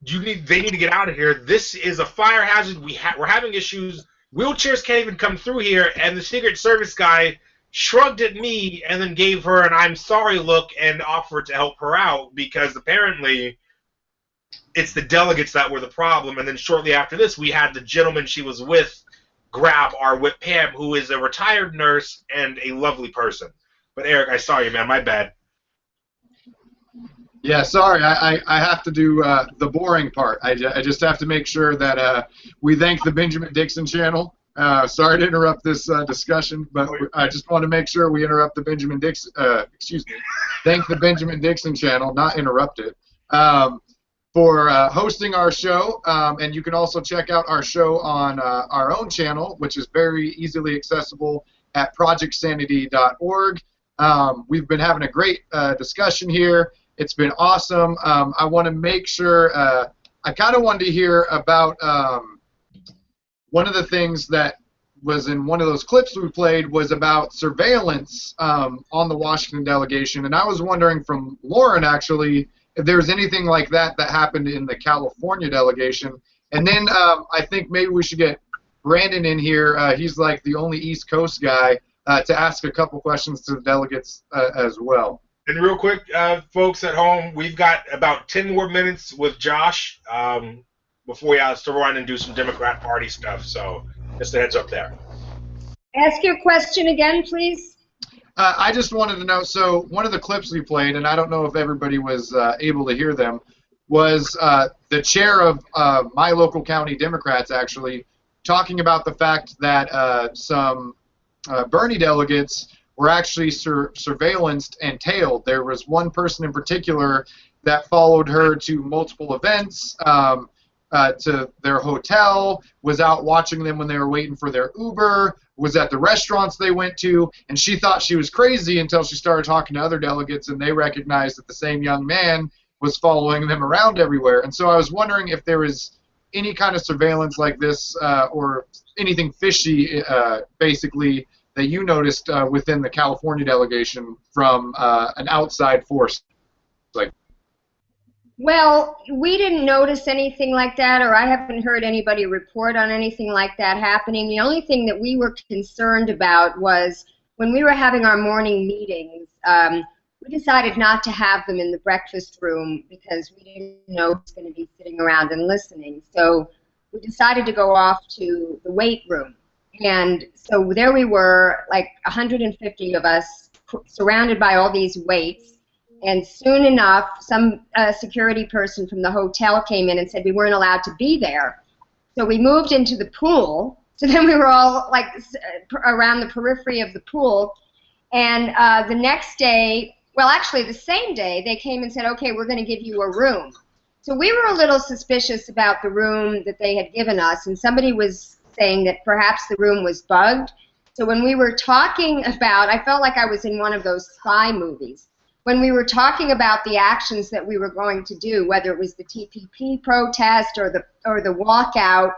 they need to get out of here. This is a fire hazard. We're having issues. Wheelchairs can't even come through here. And the Secret Service guy shrugged at me and then gave her an I'm sorry look and offered to help her out because apparently it's the delegates that were the problem. And then shortly after this, we had the gentleman she was with grab our whip Pam, who is a retired nurse and a lovely person. But Eric, I saw you, man. My bad. Yeah, sorry, I have to do the boring part. I just have to make sure that we thank the Benjamin Dixon channel. Sorry to interrupt this discussion, but I just want to make sure we interrupt the Benjamin Dixon, thank the Benjamin Dixon channel, not interrupt it, for hosting our show. And you can also check out our show on our own channel, which is very easily accessible at projectsanity.org. We've been having a great discussion here. It's been awesome. I want to make sure, I kind of wanted to hear about one of the things that was in one of those clips we played was about surveillance on the Washington delegation. And I was wondering from Lauren, actually, if there was anything like that that happened in the California delegation. And then I think maybe we should get Brandon in here. He's like the only East Coast guy to ask a couple questions to the delegates as well. And real quick, folks at home, we've got about 10 more minutes with Josh before we have to run and do some Democrat Party stuff. So just a heads up there. Ask your question again, please. I just wanted to know, so one of the clips we played, and I don't know if everybody was able to hear them, was the chair of my local county Democrats actually talking about the fact that some Bernie delegates were actually surveillanced and tailed. There was one person in particular that followed her to multiple events, to their hotel, was out watching them when they were waiting for their Uber, was at the restaurants they went to, and she thought she was crazy until she started talking to other delegates and they recognized that the same young man was following them around everywhere. And so I was wondering if there was any kind of surveillance like this or anything fishy, basically, that you noticed within the California delegation from an outside force? Well, we didn't notice anything like that, or I haven't heard anybody report on anything like that happening. The only thing that we were concerned about was when we were having our morning meetings, we decided not to have them in the breakfast room because we didn't know who was going to be sitting around and listening. So we decided to go off to the weight room. And so there we were, like 150 of us, surrounded by all these weights. And soon enough, some security person from the hotel came in and said we weren't allowed to be there. So we moved into the pool. So then we were all like around the periphery of the pool. And the next day, well, actually the same day, they came and said, okay, we're going to give you a room. So we were a little suspicious about the room that they had given us, and somebody was saying that perhaps the room was bugged. So when we were talking about, I felt like I was in one of those spy movies. When we were talking about the actions that we were going to do, whether it was the TPP protest or the walkout,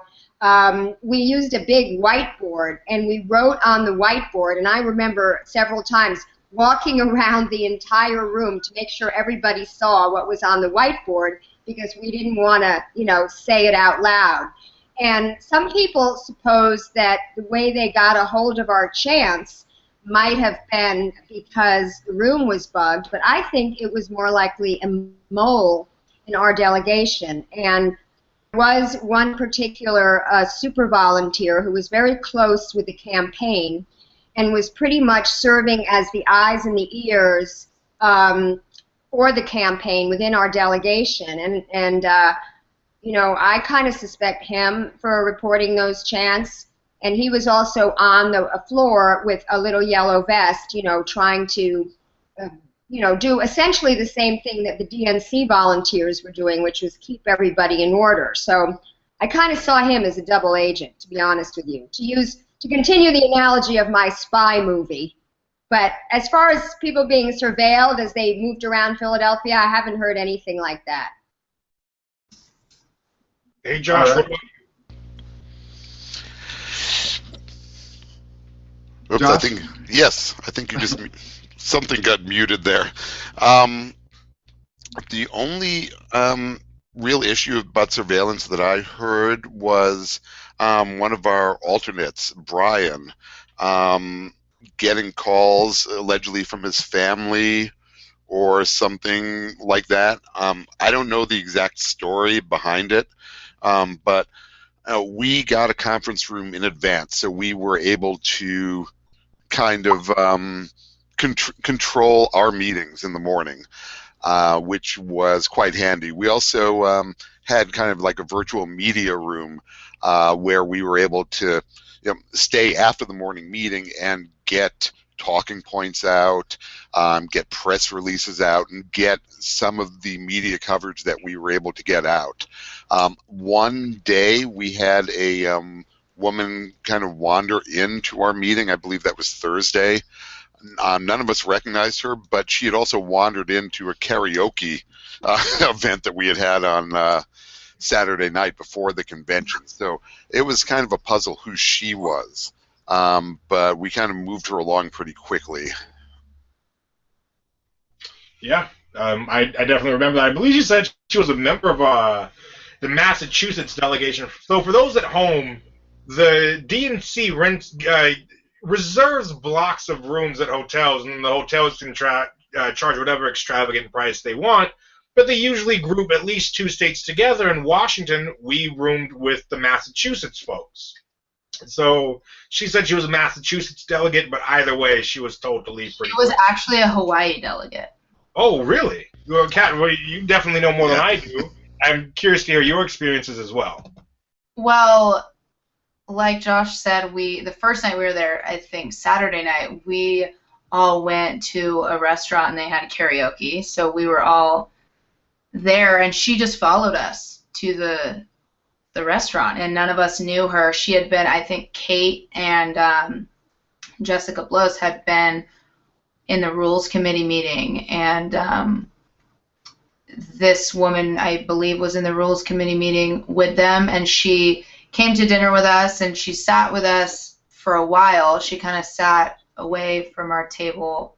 we used a big whiteboard, and we wrote on the whiteboard, and I remember several times walking around the entire room to make sure everybody saw what was on the whiteboard, because we didn't want to, you know, say it out loud. And some people suppose that the way they got a hold of our chants might have been because the room was bugged, but I think it was more likely a mole in our delegation. And there was one particular super volunteer who was very close with the campaign and was pretty much serving as the eyes and the ears for the campaign within our delegation. And you know, I kind of suspect him for reporting those chants. And he was also on the floor with a little yellow vest, you know, trying to, you know, do essentially the same thing that the DNC volunteers were doing, which was keep everybody in order. So I kind of saw him as a double agent, to be honest with you, to continue the analogy of my spy movie. But as far as people being surveilled as they moved around Philadelphia, I haven't heard anything like that. Hey, Josh. All right. Oops, Josh? I think you just something got muted there. The only real issue about surveillance that I heard was one of our alternates, Brian, getting calls allegedly from his family or something like that. I don't know the exact story behind it, but we got a conference room in advance, so we were able to kind of control our meetings in the morning, which was quite handy. We also had kind of like a virtual media room where we were able to stay after the morning meeting and get talking points out, get press releases out, and get some of the media coverage that we were able to get out. One day we had a woman kind of wander into our meeting. I believe that was Thursday. None of us recognized her, but she had also wandered into a karaoke event that we had on Saturday night before the convention. So it was kind of a puzzle who she was, but we kind of moved her along pretty quickly. Yeah, I definitely remember that. I believe you said she was a member of the Massachusetts delegation. So for those at home, the DNC reserves blocks of rooms at hotels, and the hotels can charge whatever extravagant price they want, but they usually group at least two states together. In Washington, we roomed with the Massachusetts folks. So she said she was a Massachusetts delegate, but either way, she was told to leave pretty quick. She was actually a Hawaii delegate. Oh, really? Well, Kat, you definitely know more than I do. I'm curious to hear your experiences as well. Well, like Josh said, the first night we were there, I think Saturday night, we all went to a restaurant and they had karaoke. So we were all there, and she just followed us to the restaurant, and none of us knew her. She had been, I think Kate and Jessica Blows had been in the Rules Committee meeting, and this woman, I believe, was in the Rules Committee meeting with them, and she came to dinner with us, and she sat with us for a while. She kind of sat away from our table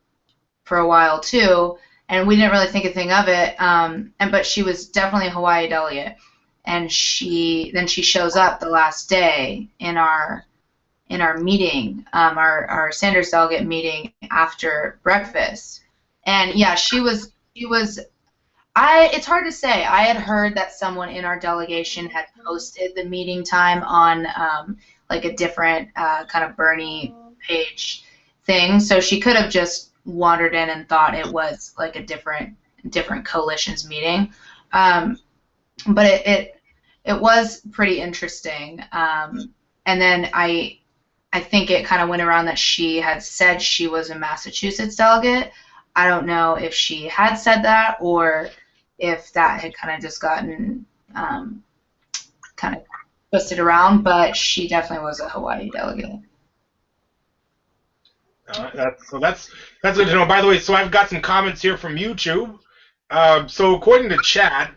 for a while too, and we didn't really think a thing of it. But she was definitely a Hawaii delegate, and then she shows up the last day in our meeting, our Sanders delegate meeting after breakfast, and yeah, she was. It's hard to say. I had heard that someone in our delegation had posted the meeting time on like a different kind of Bernie page thing. So she could have just wandered in and thought it was like a different coalition's meeting. But it was pretty interesting. And then I think it kind of went around that she had said she was a Massachusetts delegate. I don't know if she had said that or if that had kind of just gotten kind of twisted around, but she definitely was a Hawaii delegate. That's good to know. By the way, so I've got some comments here from YouTube. So according to Chad,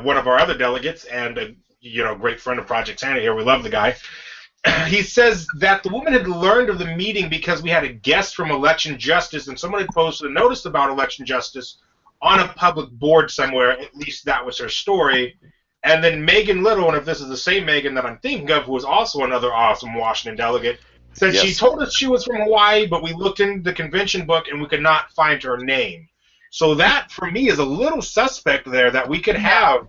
one of our other delegates and a great friend of Project Sanity here, we love the guy. He says that the woman had learned of the meeting because we had a guest from Election Justice, and someone had posted a notice about Election Justice on a public board somewhere. At least that was her story. And then Megan Little, and if this is the same Megan that I'm thinking of, who was also another awesome Washington delegate, said Yes. she told us she was from Hawaii, but we looked in the convention book and we could not find her name. So that, for me, is a little suspect there, that we could have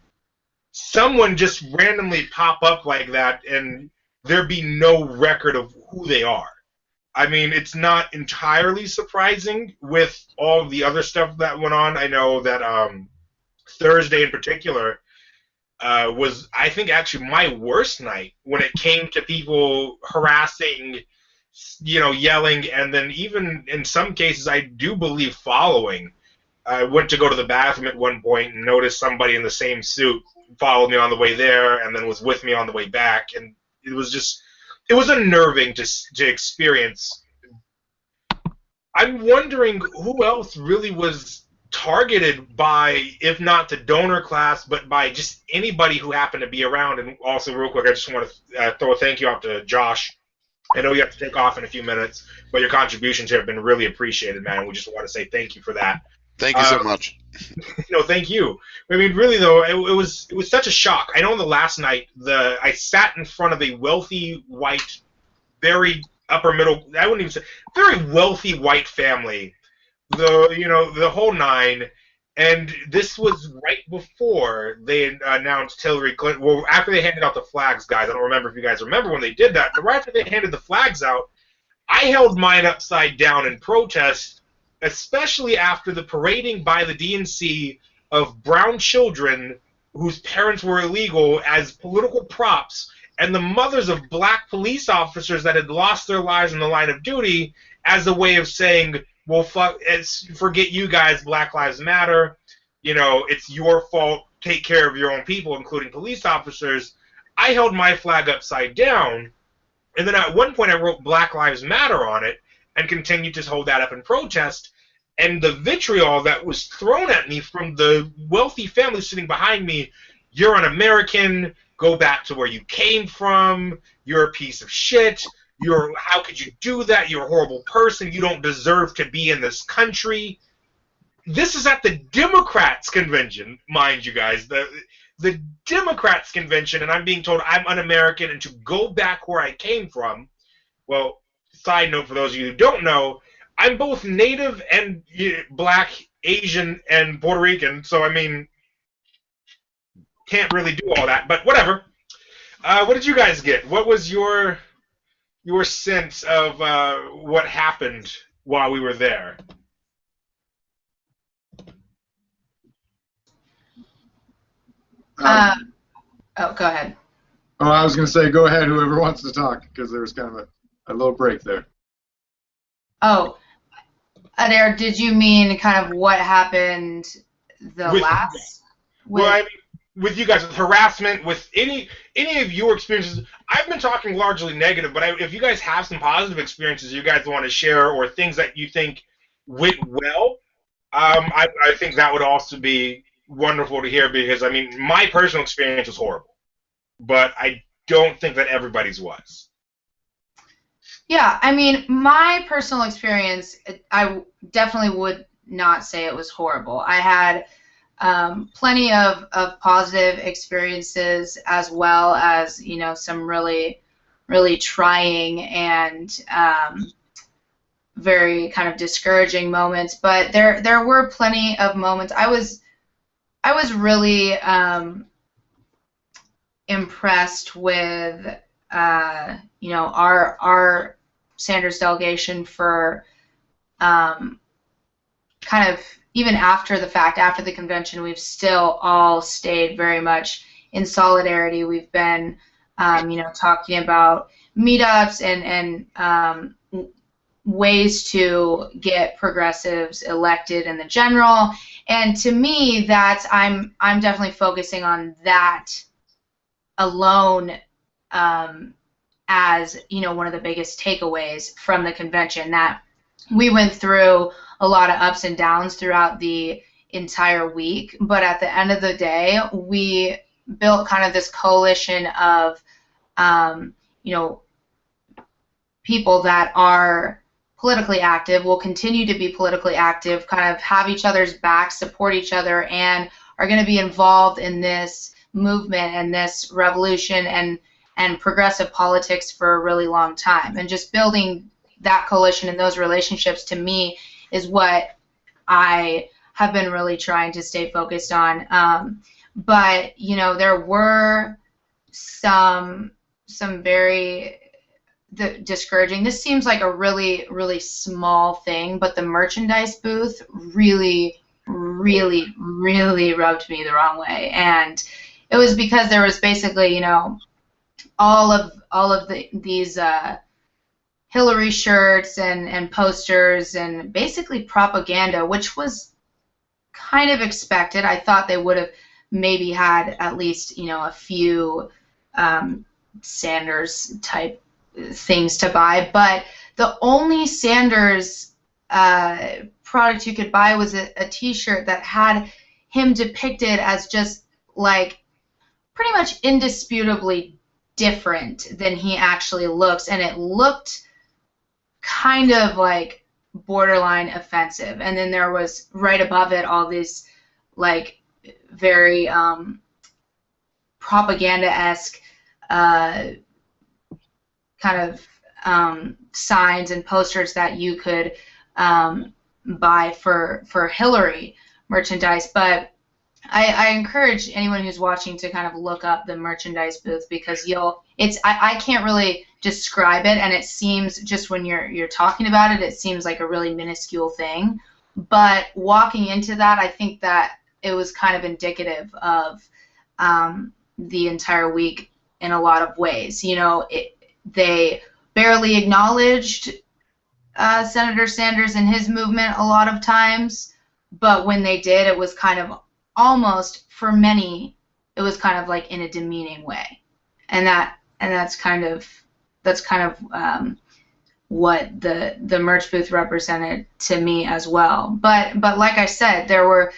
someone just randomly pop up like that and there be no record of who they are. I mean, it's not entirely surprising with all the other stuff that went on. I know that Thursday in particular was, I think, actually my worst night when it came to people harassing, yelling, and then even in some cases, I do believe following. I went to go to the bathroom at one point and noticed somebody in the same suit followed me on the way there and then was with me on the way back, and it was unnerving to experience. I'm wondering who else really was targeted by, if not the donor class, but by just anybody who happened to be around. And also, real quick, I just want to throw a thank you out to Josh. I know you have to take off in a few minutes, but your contributions here have been really appreciated, man. We just want to say thank you for that. Thank you so much. No, thank you. I mean, really though, it was such a shock. I know the last night I sat in front of a wealthy white, very upper middle, I wouldn't even say, very wealthy white family, the whole nine, and this was right before they announced Hillary Clinton. Well, after they handed out the flags, guys. I don't remember if you guys remember when they did that, but right after they handed the flags out, I held mine upside down in protest, especially after the parading by the DNC of brown children whose parents were illegal as political props, and the mothers of black police officers that had lost their lives in the line of duty as a way of saying, well, forget you guys, Black Lives Matter, it's your fault, take care of your own people, including police officers. I held my flag upside down, and then at one point I wrote Black Lives Matter on it, and continued to hold that up in protest, and the vitriol that was thrown at me from the wealthy family sitting behind me, you're un-American, go back to where you came from, you're a piece of shit, how could you do that, you're a horrible person, you don't deserve to be in this country. This is at the Democrats' convention, mind you guys, the Democrats' convention, and I'm being told I'm un-American and to go back where I came from. Well, side note for those of you who don't know, I'm both Native and Black, Asian, and Puerto Rican, so I mean, can't really do all that, but whatever. What did you guys get? What was your sense of what happened while we were there? Go ahead. Oh, I was going to say, go ahead, whoever wants to talk, because there was kind of a little break there. Oh, Adair, did you mean kind of what happened last? Well, I mean, with you guys, with harassment, with any of your experiences. I've been talking largely negative, but if you guys have some positive experiences you guys want to share, or things that you think went well, I think that would also be wonderful to hear, because, I mean, my personal experience was horrible, but I don't think that everybody's was. Yeah, I mean, my personal experience, I definitely would not say it was horrible. I had plenty of positive experiences, as well as, some really, really trying and very kind of discouraging moments. But there were plenty of moments. I was really impressed with you know, our Sanders delegation for kind of even after the fact, after the convention, we've still all stayed very much in solidarity. We've been, you know, talking about meetups and ways to get progressives elected in the general. And to me, that's I'm definitely focusing on that alone as, you know, one of the biggest takeaways from the convention, that we went through a lot of ups and downs throughout the entire week, but at the end of the day, we built kind of this coalition of, you know, people that are politically active, will continue to be politically active, kind of have each other's backs, support each other, and are going to be involved in this movement and this revolution and progressive politics for a really long time. And just building that coalition and those relationships, to me, is what I have been really trying to stay focused on. But, you know, there were some very discouraging. This seems like a really, really small thing, but the merchandise booth really, really, really rubbed me the wrong way. And it was because there was basically, you know, all of these Hillary shirts and posters and basically propaganda, which was kind of expected. I thought they would have maybe had at least, you know, a few Sanders type things to buy, but the only Sanders product you could buy was a t-shirt that had him depicted as just like pretty much indisputably different than he actually looks, and it looked kind of like borderline offensive. And then there was right above it all these like very propaganda-esque kind of signs and posters that you could buy for Hillary merchandise. But I encourage anyone who's watching to kind of look up the merchandise booth, because I can't really describe it, and it seems, just when you're talking about it, it seems like a really minuscule thing. But walking into that, I think that it was kind of indicative of the entire week in a lot of ways. You know, they barely acknowledged Senator Sanders and his movement a lot of times, but when they did, it was kind of almost, for many, it was kind of like in a demeaning way, and that's kind of what the merch booth represented to me as well. But like I said, there were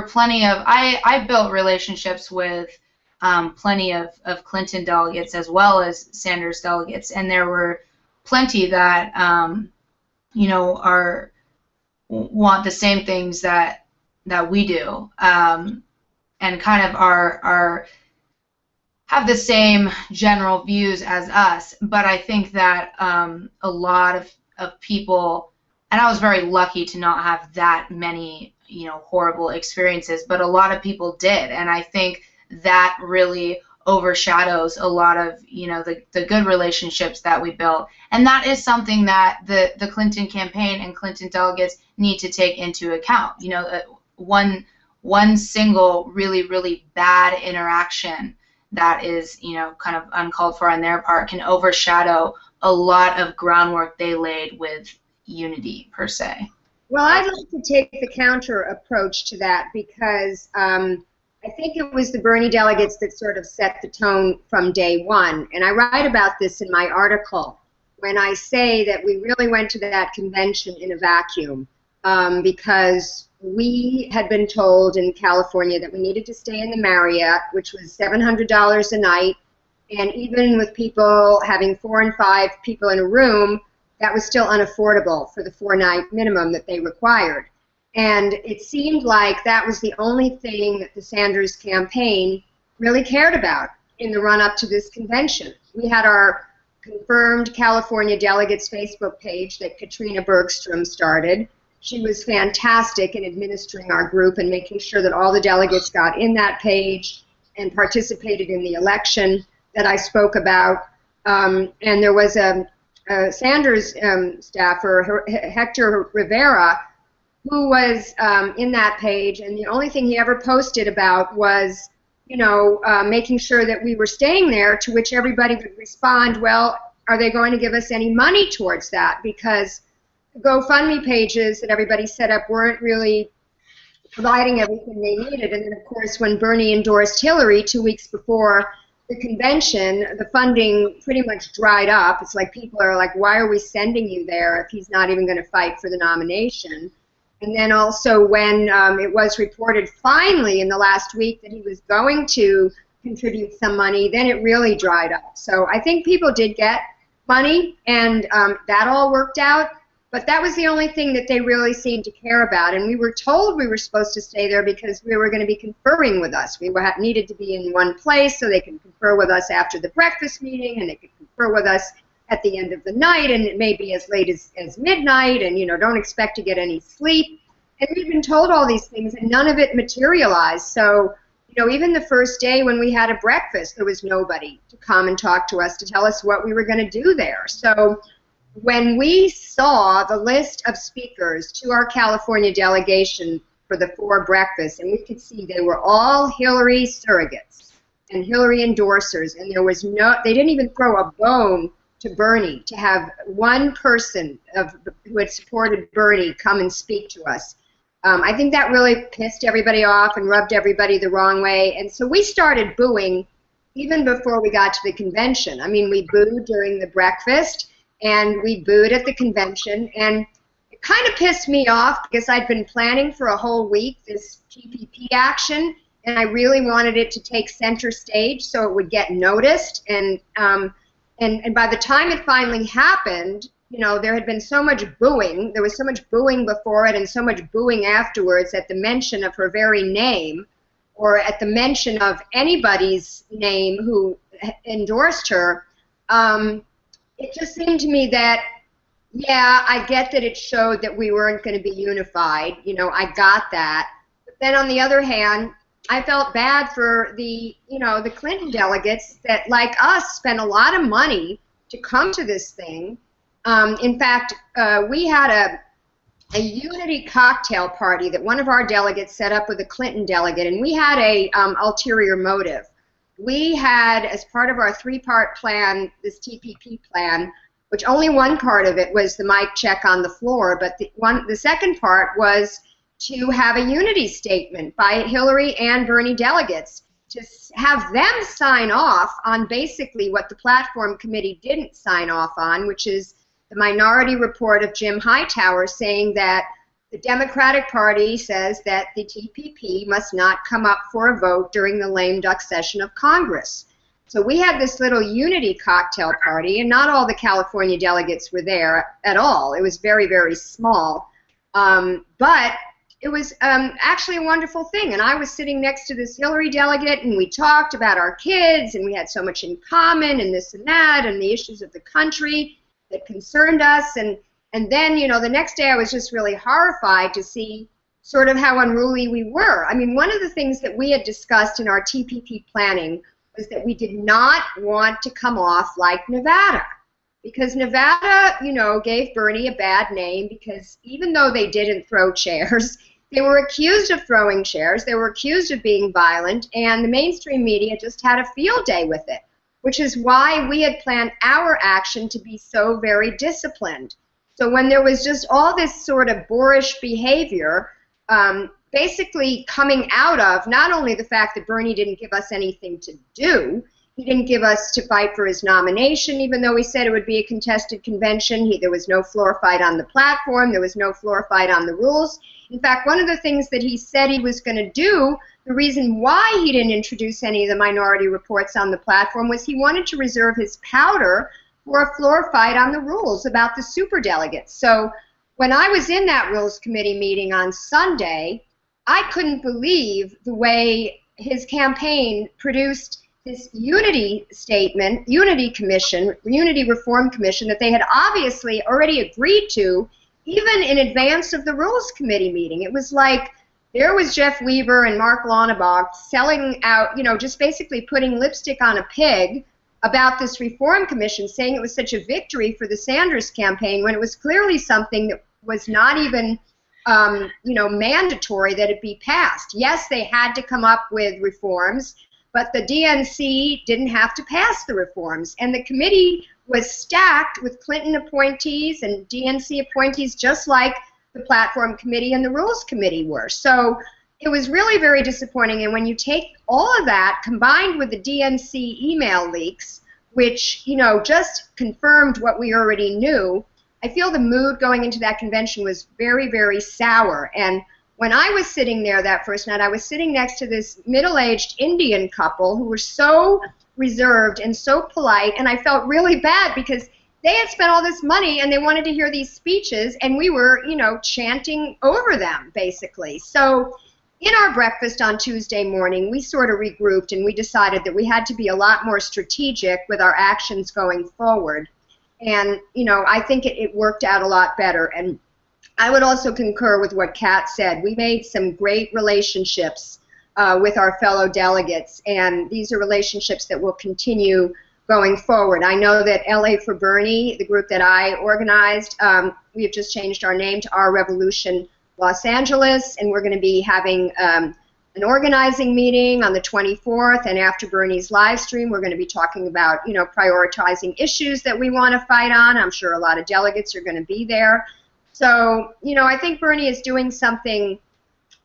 plenty of I built relationships with plenty of Clinton delegates as well as Sanders delegates, and there were plenty that you know want the same things that we do, and kind of are have the same general views as us. But I think that a lot of people, and I was very lucky to not have that many, you know, horrible experiences, but a lot of people did, and I think that really overshadows a lot of, you know, the good relationships that we built. And that is something that the Clinton campaign and Clinton delegates need to take into account. You know, one single really, really bad interaction that is, you know, kind of uncalled for on their part can overshadow a lot of groundwork they laid with unity, per se. Well, I'd like to take the counter approach to that, because I think it was the Bernie delegates that sort of set the tone from day one. And I write about this in my article when I say that we really went to that convention in a vacuum, because we had been told in California that we needed to stay in the Marriott, which was $700 a night, and even with people having 4 and 5 people in a room, that was still unaffordable for the 4-night minimum that they required. And it seemed like that was the only thing that the Sanders campaign really cared about in the run-up to this convention. We had our confirmed California delegates Facebook page that Katrina Bergstrom started. She was fantastic in administering our group and making sure that all the delegates got in that page and participated in the election that I spoke about. and there was a Sanders staffer, Hector Rivera, who was in that page, and the only thing he ever posted about was, making sure that we were staying there, to which everybody would respond, well, are they going to give us any money towards that? Because the GoFundMe pages that everybody set up weren't really providing everything they needed. And then, of course, when Bernie endorsed Hillary 2 weeks before the convention, the funding pretty much dried up. It's like people are like, why are we sending you there if he's not even going to fight for the nomination? And then also when it was reported finally in the last week that he was going to contribute some money, then it really dried up. So I think people did get money, and that all worked out. But that was the only thing that they really seemed to care about. And we were told we were supposed to stay there because we were going to be conferring with us. We needed to be in one place so they could confer with us after the breakfast meeting, and they could confer with us at the end of the night, and it may be as late as midnight, and don't expect to get any sleep. And we'd been told all these things, and none of it materialized. So, even the first day when we had a breakfast, there was nobody to come and talk to us to tell us what we were going to do there. So when we saw the list of speakers to our California delegation for the 4 breakfasts, and we could see they were all Hillary surrogates and Hillary endorsers, and they didn't even throw a bone to Bernie to have one person who had supported Bernie come and speak to us. I think that really pissed everybody off and rubbed everybody the wrong way, and so we started booing even before we got to the convention. I mean, we booed during the breakfast, and we booed at the convention, and it kind of pissed me off because I'd been planning for a whole week this TPP action, and I really wanted it to take center stage so it would get noticed, and by the time it finally happened, there had been so much booing. There was so much booing before it and so much booing afterwards at the mention of her very name, or at the mention of anybody's name who endorsed her. It just seemed to me that, yeah, I get that it showed that we weren't going to be unified. I got that. But then on the other hand, I felt bad for the Clinton delegates that, like us, spent a lot of money to come to this thing. In fact, we had a unity cocktail party that one of our delegates set up with a Clinton delegate, and we had a ulterior motive. We had, as part of our 3-part plan, this TPP plan, which only one part of it was the mic check on the floor, but the second part was to have a unity statement by Hillary and Bernie delegates, to have them sign off on basically what the platform committee didn't sign off on, which is the minority report of Jim Hightower saying that the Democratic Party says that the TPP must not come up for a vote during the lame duck session of Congress. So we had this little unity cocktail party, and not all the California delegates were there at all. It was very, very small. But it was actually a wonderful thing, and I was sitting next to this Hillary delegate, and we talked about our kids, and we had so much in common, and this and that, and the issues of the country that concerned us, and then, the next day I was just really horrified to see sort of how unruly we were. I mean, one of the things that we had discussed in our TPP planning was that we did not want to come off like Nevada, because Nevada, gave Bernie a bad name because even though they didn't throw chairs, they were accused of throwing chairs, they were accused of being violent, and the mainstream media just had a field day with it, which is why we had planned our action to be so very disciplined. So when there was just all this sort of boorish behavior, basically coming out of not only the fact that Bernie didn't give us anything to do, he didn't give us to fight for his nomination, even though he said it would be a contested convention. There was no floor fight on the platform. There was no floor fight on the rules. In fact, one of the things that he said he was going to do, the reason why he didn't introduce any of the minority reports on the platform, was he wanted to reserve his powder for a floor fight on the rules about the superdelegates. So when I was in that Rules Committee meeting on Sunday, I couldn't believe the way his campaign produced this unity statement, unity commission, unity reform commission that they had obviously already agreed to even in advance of the Rules Committee meeting. It was like there was Jeff Weaver and Mark Lauterbach selling out, just basically putting lipstick on a pig about this reform commission, saying it was such a victory for the Sanders campaign when it was clearly something that was not even mandatory that it be passed. Yes, they had to come up with reforms, but the DNC didn't have to pass the reforms. And the committee was stacked with Clinton appointees and DNC appointees, just like the Platform Committee and the Rules Committee were. So it was really very disappointing. And when you take all of that combined with the DNC email leaks, which, just confirmed what we already knew, I feel the mood going into that convention was very, very sour. And when I was sitting there that first night, I was sitting next to this middle-aged Indian couple who were so reserved and so polite, and I felt really bad because they had spent all this money and they wanted to hear these speeches, and we were, chanting over them, basically. So in our breakfast on Tuesday morning, we sort of regrouped and we decided that we had to be a lot more strategic with our actions going forward. And, I think it worked out a lot better. And I would also concur with what Kat said. We made some great relationships with our fellow delegates, and these are relationships that will continue going forward. I know that LA for Bernie, the group that I organized, we have just changed our name to Our Revolution Los Angeles, and we're going to be having an organizing meeting on the 24th, and after Bernie's live stream, we're going to be talking about, prioritizing issues that we want to fight on. I'm sure a lot of delegates are going to be there. So, I think Bernie is doing something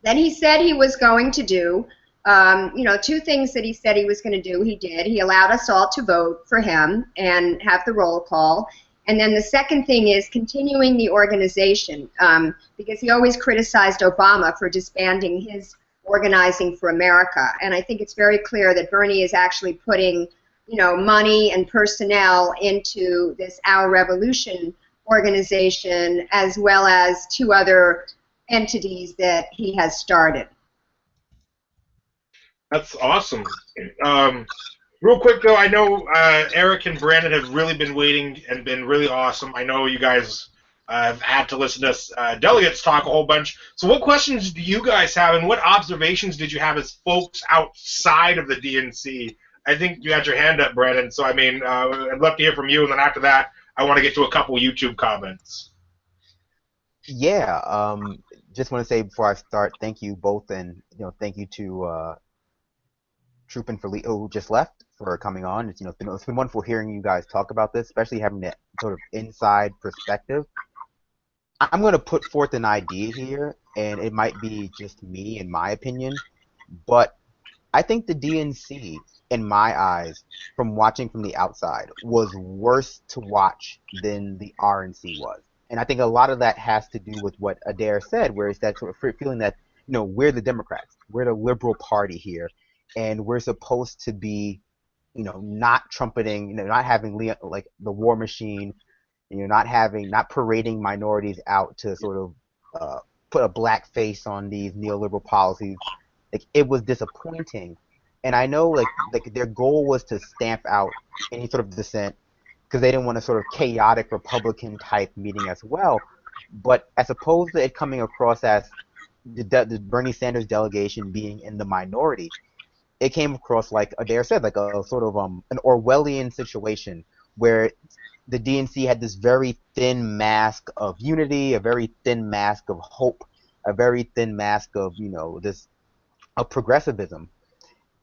that he said he was going to do. Two things that he said he was going to do, he did. He allowed us all to vote for him and have the roll call. And then the second thing is continuing the organization, because he always criticized Obama for disbanding his Organizing for America. And I think it's very clear that Bernie is actually putting, money and personnel into this Our Revolution organization, as well as 2 other entities that he has started. That's awesome. Real quick, though, I know Eric and Brandon have really been waiting and been really awesome. I know you guys have had to listen to us delegates talk a whole bunch. So what questions do you guys have, and what observations did you have as folks outside of the DNC? I think you had your hand up, Brandon, so I'd love to hear from you, and then after that, I want to get to a couple YouTube comments. Yeah, just want to say before I start, thank you both, and thank you to Troop and Felipe, who just left, for coming on. It's been wonderful hearing you guys talk about this, especially having that sort of inside perspective. I'm going to put forth an idea here, and it might be just me in my opinion, but I think the DNC, in my eyes, from watching from the outside, was worse to watch than the RNC was. And I think a lot of that has to do with what Adair said, where it's that sort of feeling that, we're the Democrats, we're the liberal party here, and we're supposed to be, not trumpeting, not having like the war machine, not parading minorities out to sort of put a black face on these neoliberal policies. Like, it was disappointing. And I know like their goal was to stamp out any sort of dissent because they didn't want a sort of chaotic Republican type meeting as well. But as opposed to it coming across as the Bernie Sanders delegation being in the minority, it came across, like Adair said, like a sort of an Orwellian situation where the DNC had this very thin mask of unity, a very thin mask of hope, a very thin mask of of progressivism.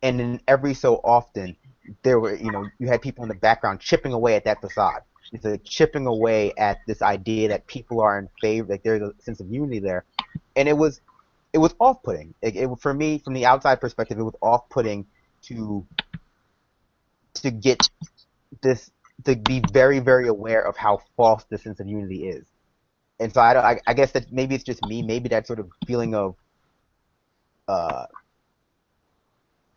And then every so often, there were, you had people in the background chipping away at that facade. It's like chipping away at this idea that people are in favor, like there's a sense of unity there. And it was off-putting. For me, from the outside perspective, it was off-putting to get this, to be very, very aware of how false this sense of unity is. And so I guess that maybe it's just me, maybe that sort of feeling of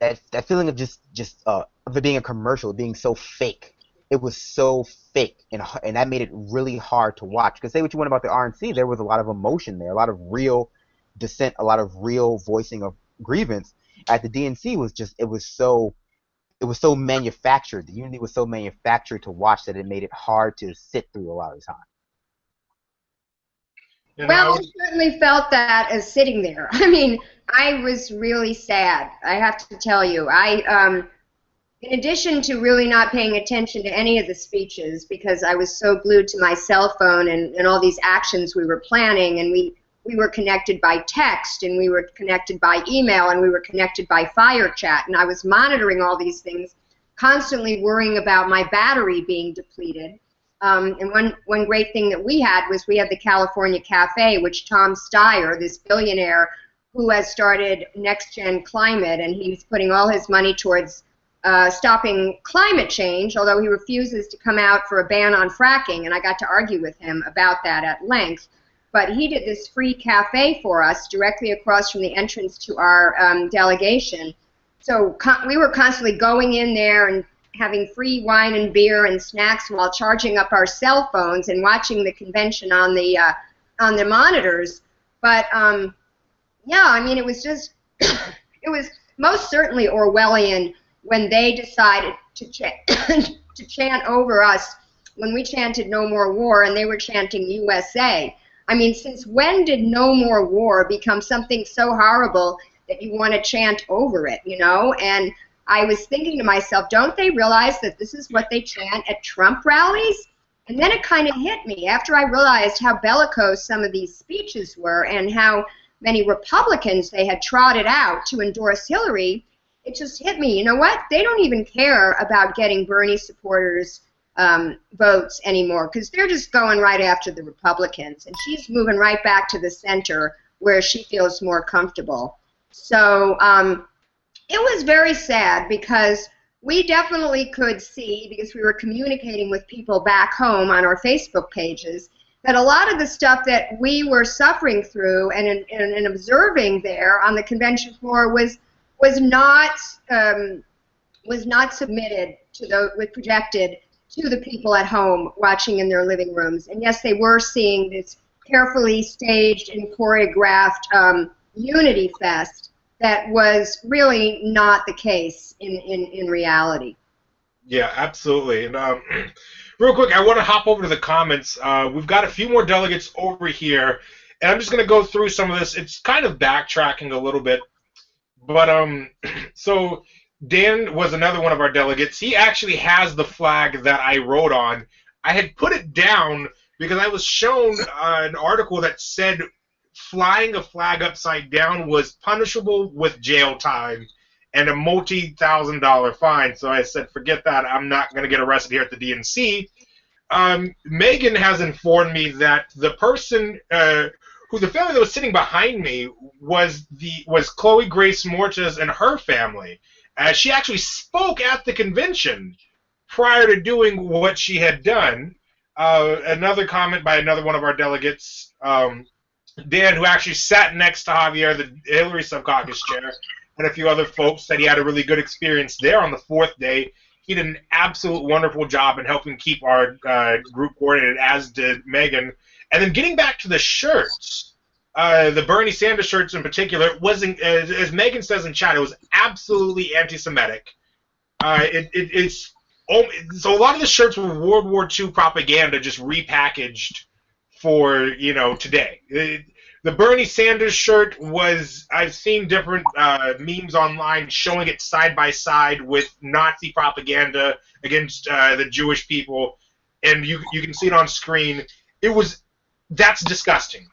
that feeling of just of it being a commercial, being so fake. It was so fake, and that made it really hard to watch. Because say what you want about the RNC, there was a lot of emotion there, a lot of real dissent, a lot of real voicing of grievance. At the DNC it was so manufactured. The unity was so manufactured to watch that it made it hard to sit through a lot of the time. Well, I certainly felt that as sitting there. I mean, I was really sad, I have to tell you. in addition to really not paying attention to any of the speeches because I was so glued to my cell phone and all these actions we were planning, and we were connected by text, and we were connected by email, and we were connected by fire chat, and I was monitoring all these things, constantly worrying about my battery being depleted. And one great thing that we had was we had the California Cafe, which Tom Steyer, this billionaire who has started Next Gen Climate, and he's putting all his money towards stopping climate change, although he refuses to come out for a ban on fracking, and I got to argue with him about that at length. But he did this free cafe for us directly across from the entrance to our delegation. So we were constantly going in there and having free wine and beer and snacks while charging up our cell phones and watching the convention on the monitors. But yeah, I mean, it was just, it was most certainly Orwellian when they decided to chant over us when we chanted "No More War" and they were chanting "USA." I mean, since when did "No More War" become something so horrible that you want to chant over it, you know? And I was thinking to myself, don't they realize that this is what they chant at Trump rallies? And then it kind of hit me after I realized how bellicose some of these speeches were and how many Republicans they had trotted out to endorse Hillary. It just hit me, you know what? They don't even care about getting Bernie supporters votes anymore because they're just going right after the Republicans, and she's moving right back to the center where she feels more comfortable. So it was very sad because we definitely could see, because we were communicating with people back home on our Facebook pages, that a lot of the stuff that we were suffering through and observing there on the convention floor was not submitted to projected to the people at home watching in their living rooms. And yes, they were seeing this carefully staged and choreographed unity fest that was really not the case in reality. Yeah, absolutely. And real quick, I want to hop over to the comments. We've got a few more delegates over here, and I'm just going to go through some of this. It's kind of backtracking a little bit, but so Dan was another one of our delegates. He actually has the flag that I wrote on. I had put it down because I was shown an article that said flying a flag upside down was punishable with jail time and a multi-$1,000 fine. So I said, forget that. I'm not going to get arrested here at the DNC. Megan has informed me that the person who the family that was sitting behind me was Chloe Grace Mortis and her family. She actually spoke at the convention prior to doing what she had done. Another comment by another one of our delegates, Dan, who actually sat next to Javier, the Hillary subcaucus chair, and a few other folks, said he had a really good experience there on the fourth day. He did an absolute wonderful job in helping keep our group coordinated, as did Megan. And then getting back to the shirts, the Bernie Sanders shirts in particular, it wasn't, as Megan says in chat, it was absolutely anti-Semitic. So a lot of the shirts were World War II propaganda just repackaged for, you know, today. The Bernie Sanders shirt was, I've seen different memes online showing it side by side with Nazi propaganda against the Jewish people, and you can see it on screen. That's disgusting.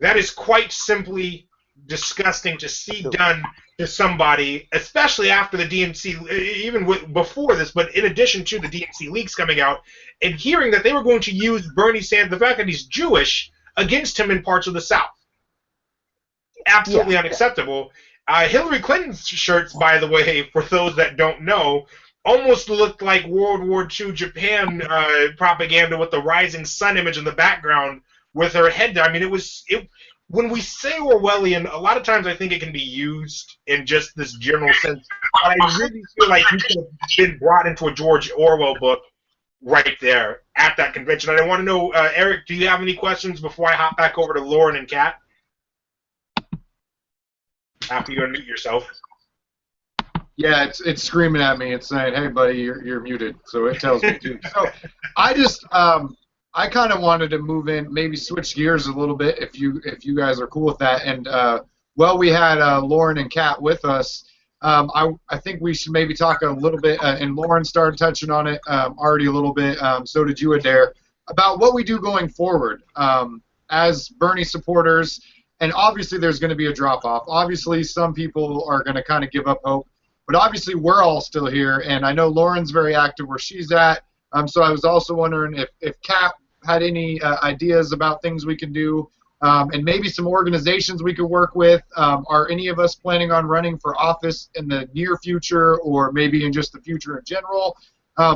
That is quite simply disgusting to see done to somebody, especially after the DNC, even before this, but in addition to the DNC leaks coming out, and hearing that they were going to use Bernie Sanders, the fact that he's Jewish, against him in parts of the South. Absolutely unacceptable. Hillary Clinton's shirts, by the way, for those that don't know, almost looked like World War II Japan propaganda with the rising sun image in the background with her head down. I mean, when we say Orwellian, a lot of times I think it can be used in just this general sense. But I really feel like he could have been brought into a George Orwell book right there at that convention. And I want to know, Eric, do you have any questions before I hop back over to Lauren and Kat? After you unmute yourself. Yeah, it's screaming at me. It's saying, "Hey, buddy, you're muted." So it tells me to. So I just I kind of wanted to move in, maybe switch gears a little bit, if you guys are cool with that. And well, we had Lauren and Kat with us. I think we should maybe talk a little bit, and Lauren started touching on it already a little bit, so did you, Adair, about what we do going forward as Bernie supporters. And obviously there's going to be a drop-off. Obviously some people are going to kind of give up hope, but obviously we're all still here, and I know Lauren's very active where she's at. So I was also wondering if Kat had any ideas about things we can do, and maybe some organizations we could work with. Are any of us planning on running for office in the near future, or maybe in just the future in general?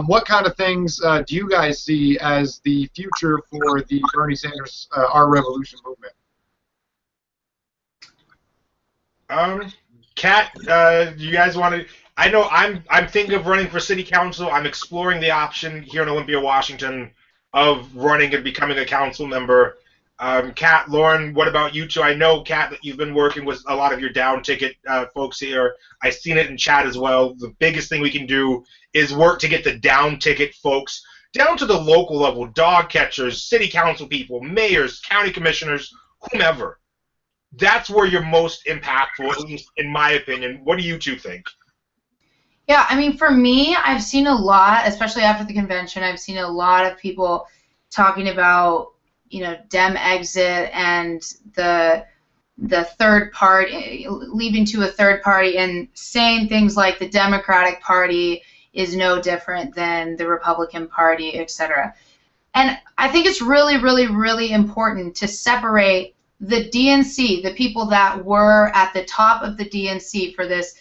What kind of things do you guys see as the future for the Bernie Sanders Our Revolution movement? Kat, you guys want to? I know I'm thinking of running for city council. I'm exploring the option here in Olympia, Washington, of running and becoming a council member. Kat, Lauren, what about you two? I know, Kat, that you've been working with a lot of your down ticket folks here. I've seen it in chat as well. The biggest thing we can do is work to get the down ticket folks down to the local level, dog catchers, city council people, mayors, county commissioners, whomever. That's where you're most impactful, at least in my opinion. What do you two think? Yeah, I mean, for me, I've seen a lot, especially after the convention, I've seen a lot of people talking about, you know, Dem exit and the third party, leaving to a third party, and saying things like the Democratic Party is no different than the Republican Party, etc. And I think it's really, really, really important to separate the DNC, the people that were at the top of the DNC for this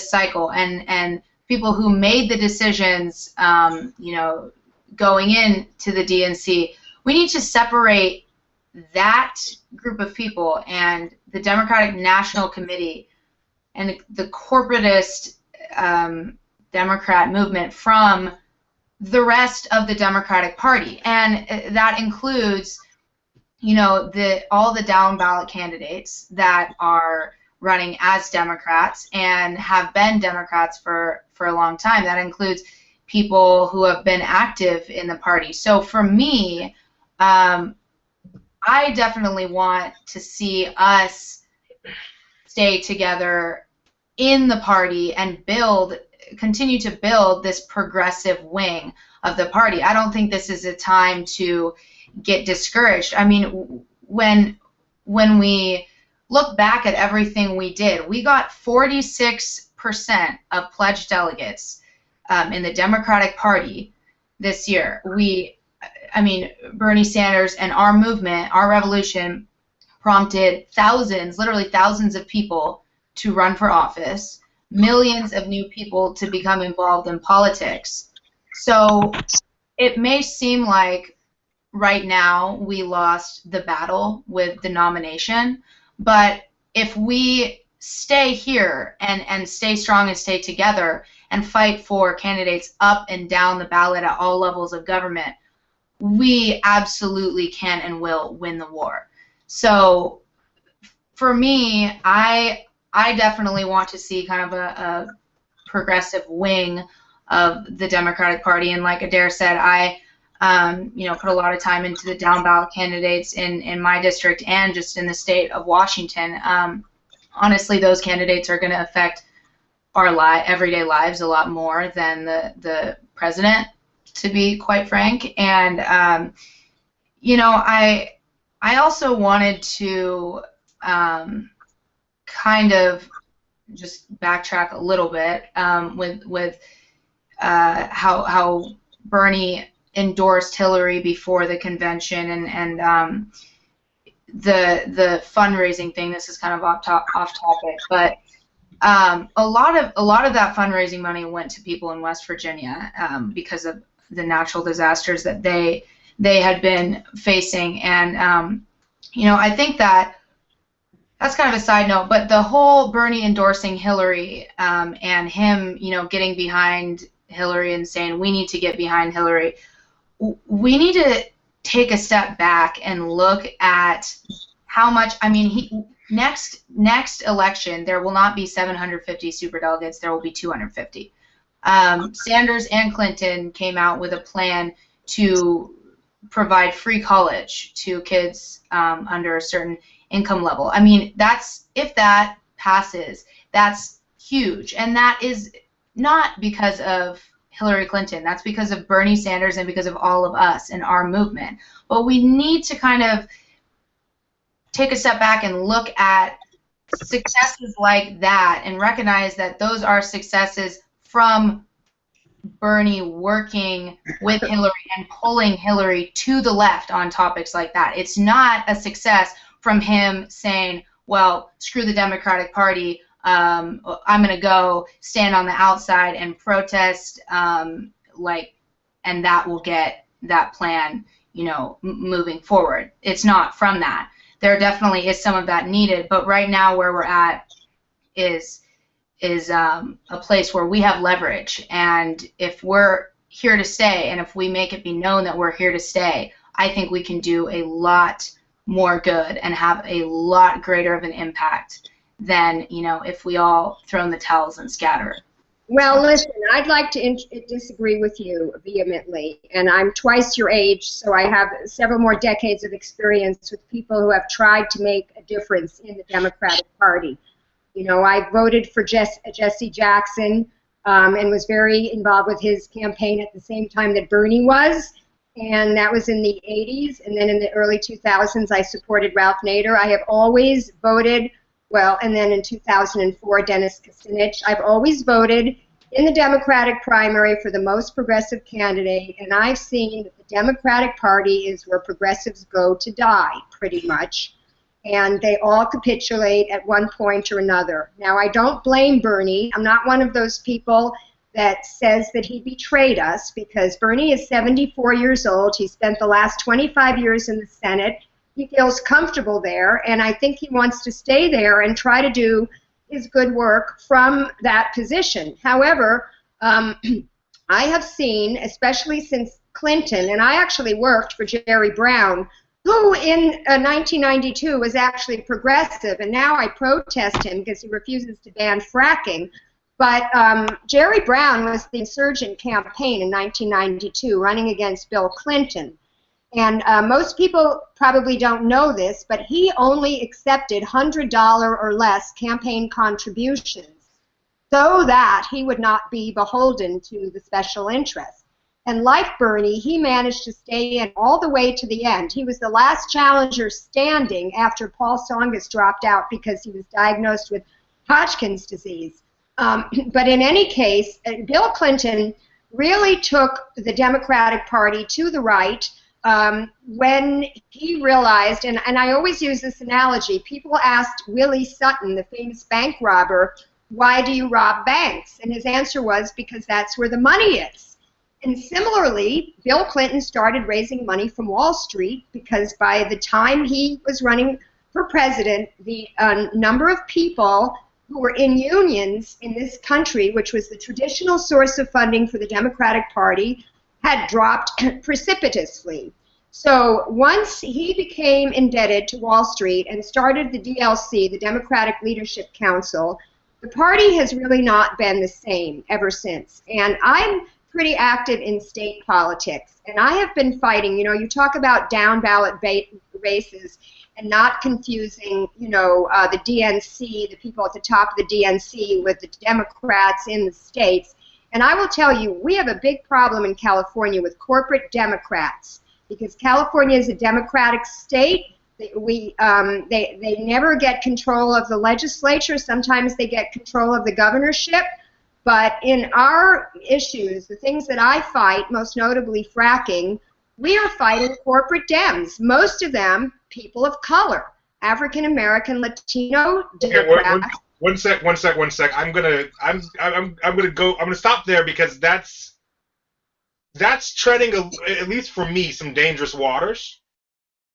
cycle, and people who made the decisions, you know, going into the DNC. We need to separate that group of people and the Democratic National Committee and the corporatist Democrat movement from the rest of the Democratic Party, and that includes, you know, all the down ballot candidates that are running as Democrats and have been Democrats for a long time. That includes people who have been active in the party. So for me, I definitely want to see us stay together in the party and continue to build this progressive wing of the party. I don't think this is a time to get discouraged. I mean, when we look back at everything we did, we got 46% of pledged delegates in the Democratic Party this year. I mean, Bernie Sanders and our movement, our revolution, prompted thousands, literally thousands of people to run for office, millions of new people to become involved in politics. So it may seem like right now we lost the battle with the nomination, but if we stay here and stay strong and stay together and fight for candidates up and down the ballot at all levels of government, we absolutely can and will win the war. So for me, I definitely want to see kind of a progressive wing of the Democratic Party, and like Adair said, I you know, put a lot of time into the down ballot candidates in my district and just in the state of Washington. Honestly, those candidates are going to affect our everyday lives a lot more than the president, to be quite frank. And you know, I also wanted to kind of just backtrack a little bit with how Bernie endorsed Hillary before the convention, and the fundraising thing. This is kind of off topic, but a lot of that fundraising money went to people in West Virginia because of the natural disasters that they had been facing, and you know, I think that's kind of a side note, but the whole Bernie endorsing Hillary and him, you know, getting behind Hillary and saying we need to get behind Hillary, we need to take a step back and look at how much. I mean, next election there will not be 750 superdelegates. There will be 250. Sanders and Clinton came out with a plan to provide free college to kids under a certain income level. I mean, if that passes, that's huge. And that is not because of Hillary Clinton. That's because of Bernie Sanders and because of all of us and our movement. But we need to kind of take a step back and look at successes like that and recognize that those are successes from Bernie working with Hillary and pulling Hillary to the left on topics like that. It's not a success from him saying, well, screw the Democratic Party, I'm going to go stand on the outside and protest, and that will get that plan, moving forward. It's not from that. There definitely is some of that needed, but right now where we're at is a place where we have leverage, and if we're here to stay, and if we make it be known that we're here to stay, I think we can do a lot more good and have a lot greater of an impact than, if we all throw in the towels and scatter. Well, listen, I'd like to disagree with you vehemently, and I'm twice your age, so I have several more decades of experience with people who have tried to make a difference in the Democratic Party. I voted for Jesse Jackson and was very involved with his campaign at the same time that Bernie was, and that was in the 80s, and then in the early 2000s I supported Ralph Nader. I have always voted, and then in 2004, Dennis Kucinich. I've always voted in the Democratic primary for the most progressive candidate, and I've seen that the Democratic Party is where progressives go to die, pretty much, and they all capitulate at one point or another. Now, I don't blame Bernie. I'm not one of those people that says that he betrayed us, because Bernie is 74 years old. He spent the last 25 years in the Senate. He feels comfortable there, and I think he wants to stay there and try to do his good work from that position. However, I have seen, especially since Clinton, and I actually worked for Jerry Brown, who in 1992 was actually progressive, and now I protest him because he refuses to ban fracking. But Jerry Brown was the insurgent campaign in 1992, running against Bill Clinton. And most people probably don't know this, but he only accepted $100 or less campaign contributions so that he would not be beholden to the special interests. And like Bernie, he managed to stay in all the way to the end. He was the last challenger standing after Paul Tsongas dropped out because he was diagnosed with Hodgkin's disease. But in any case, Bill Clinton really took the Democratic Party to the right when he realized, and I always use this analogy, people asked Willie Sutton, the famous bank robber, why do you rob banks? And his answer was, because that's where the money is. And similarly, Bill Clinton started raising money from Wall Street, because by the time he was running for president, the number of people who were in unions in this country, which was the traditional source of funding for the Democratic Party, had dropped precipitously. So once he became indebted to Wall Street and started the DLC, the Democratic Leadership Council, the party has really not been the same ever since. And I'm pretty active in state politics, and I have been fighting. You talk about down ballot races and not confusing, the DNC, the people at the top of the DNC, with the Democrats in the states. And I will tell you, we have a big problem in California with corporate Democrats, because California is a Democratic state. They never get control of the legislature. Sometimes they get control of the governorship. But in our issues, the things that I fight, most notably fracking, we are fighting corporate Dems. Most of them people of color, African American, Latino Democrats. One sec. I'm gonna stop there, because that's treading at least for me some dangerous waters.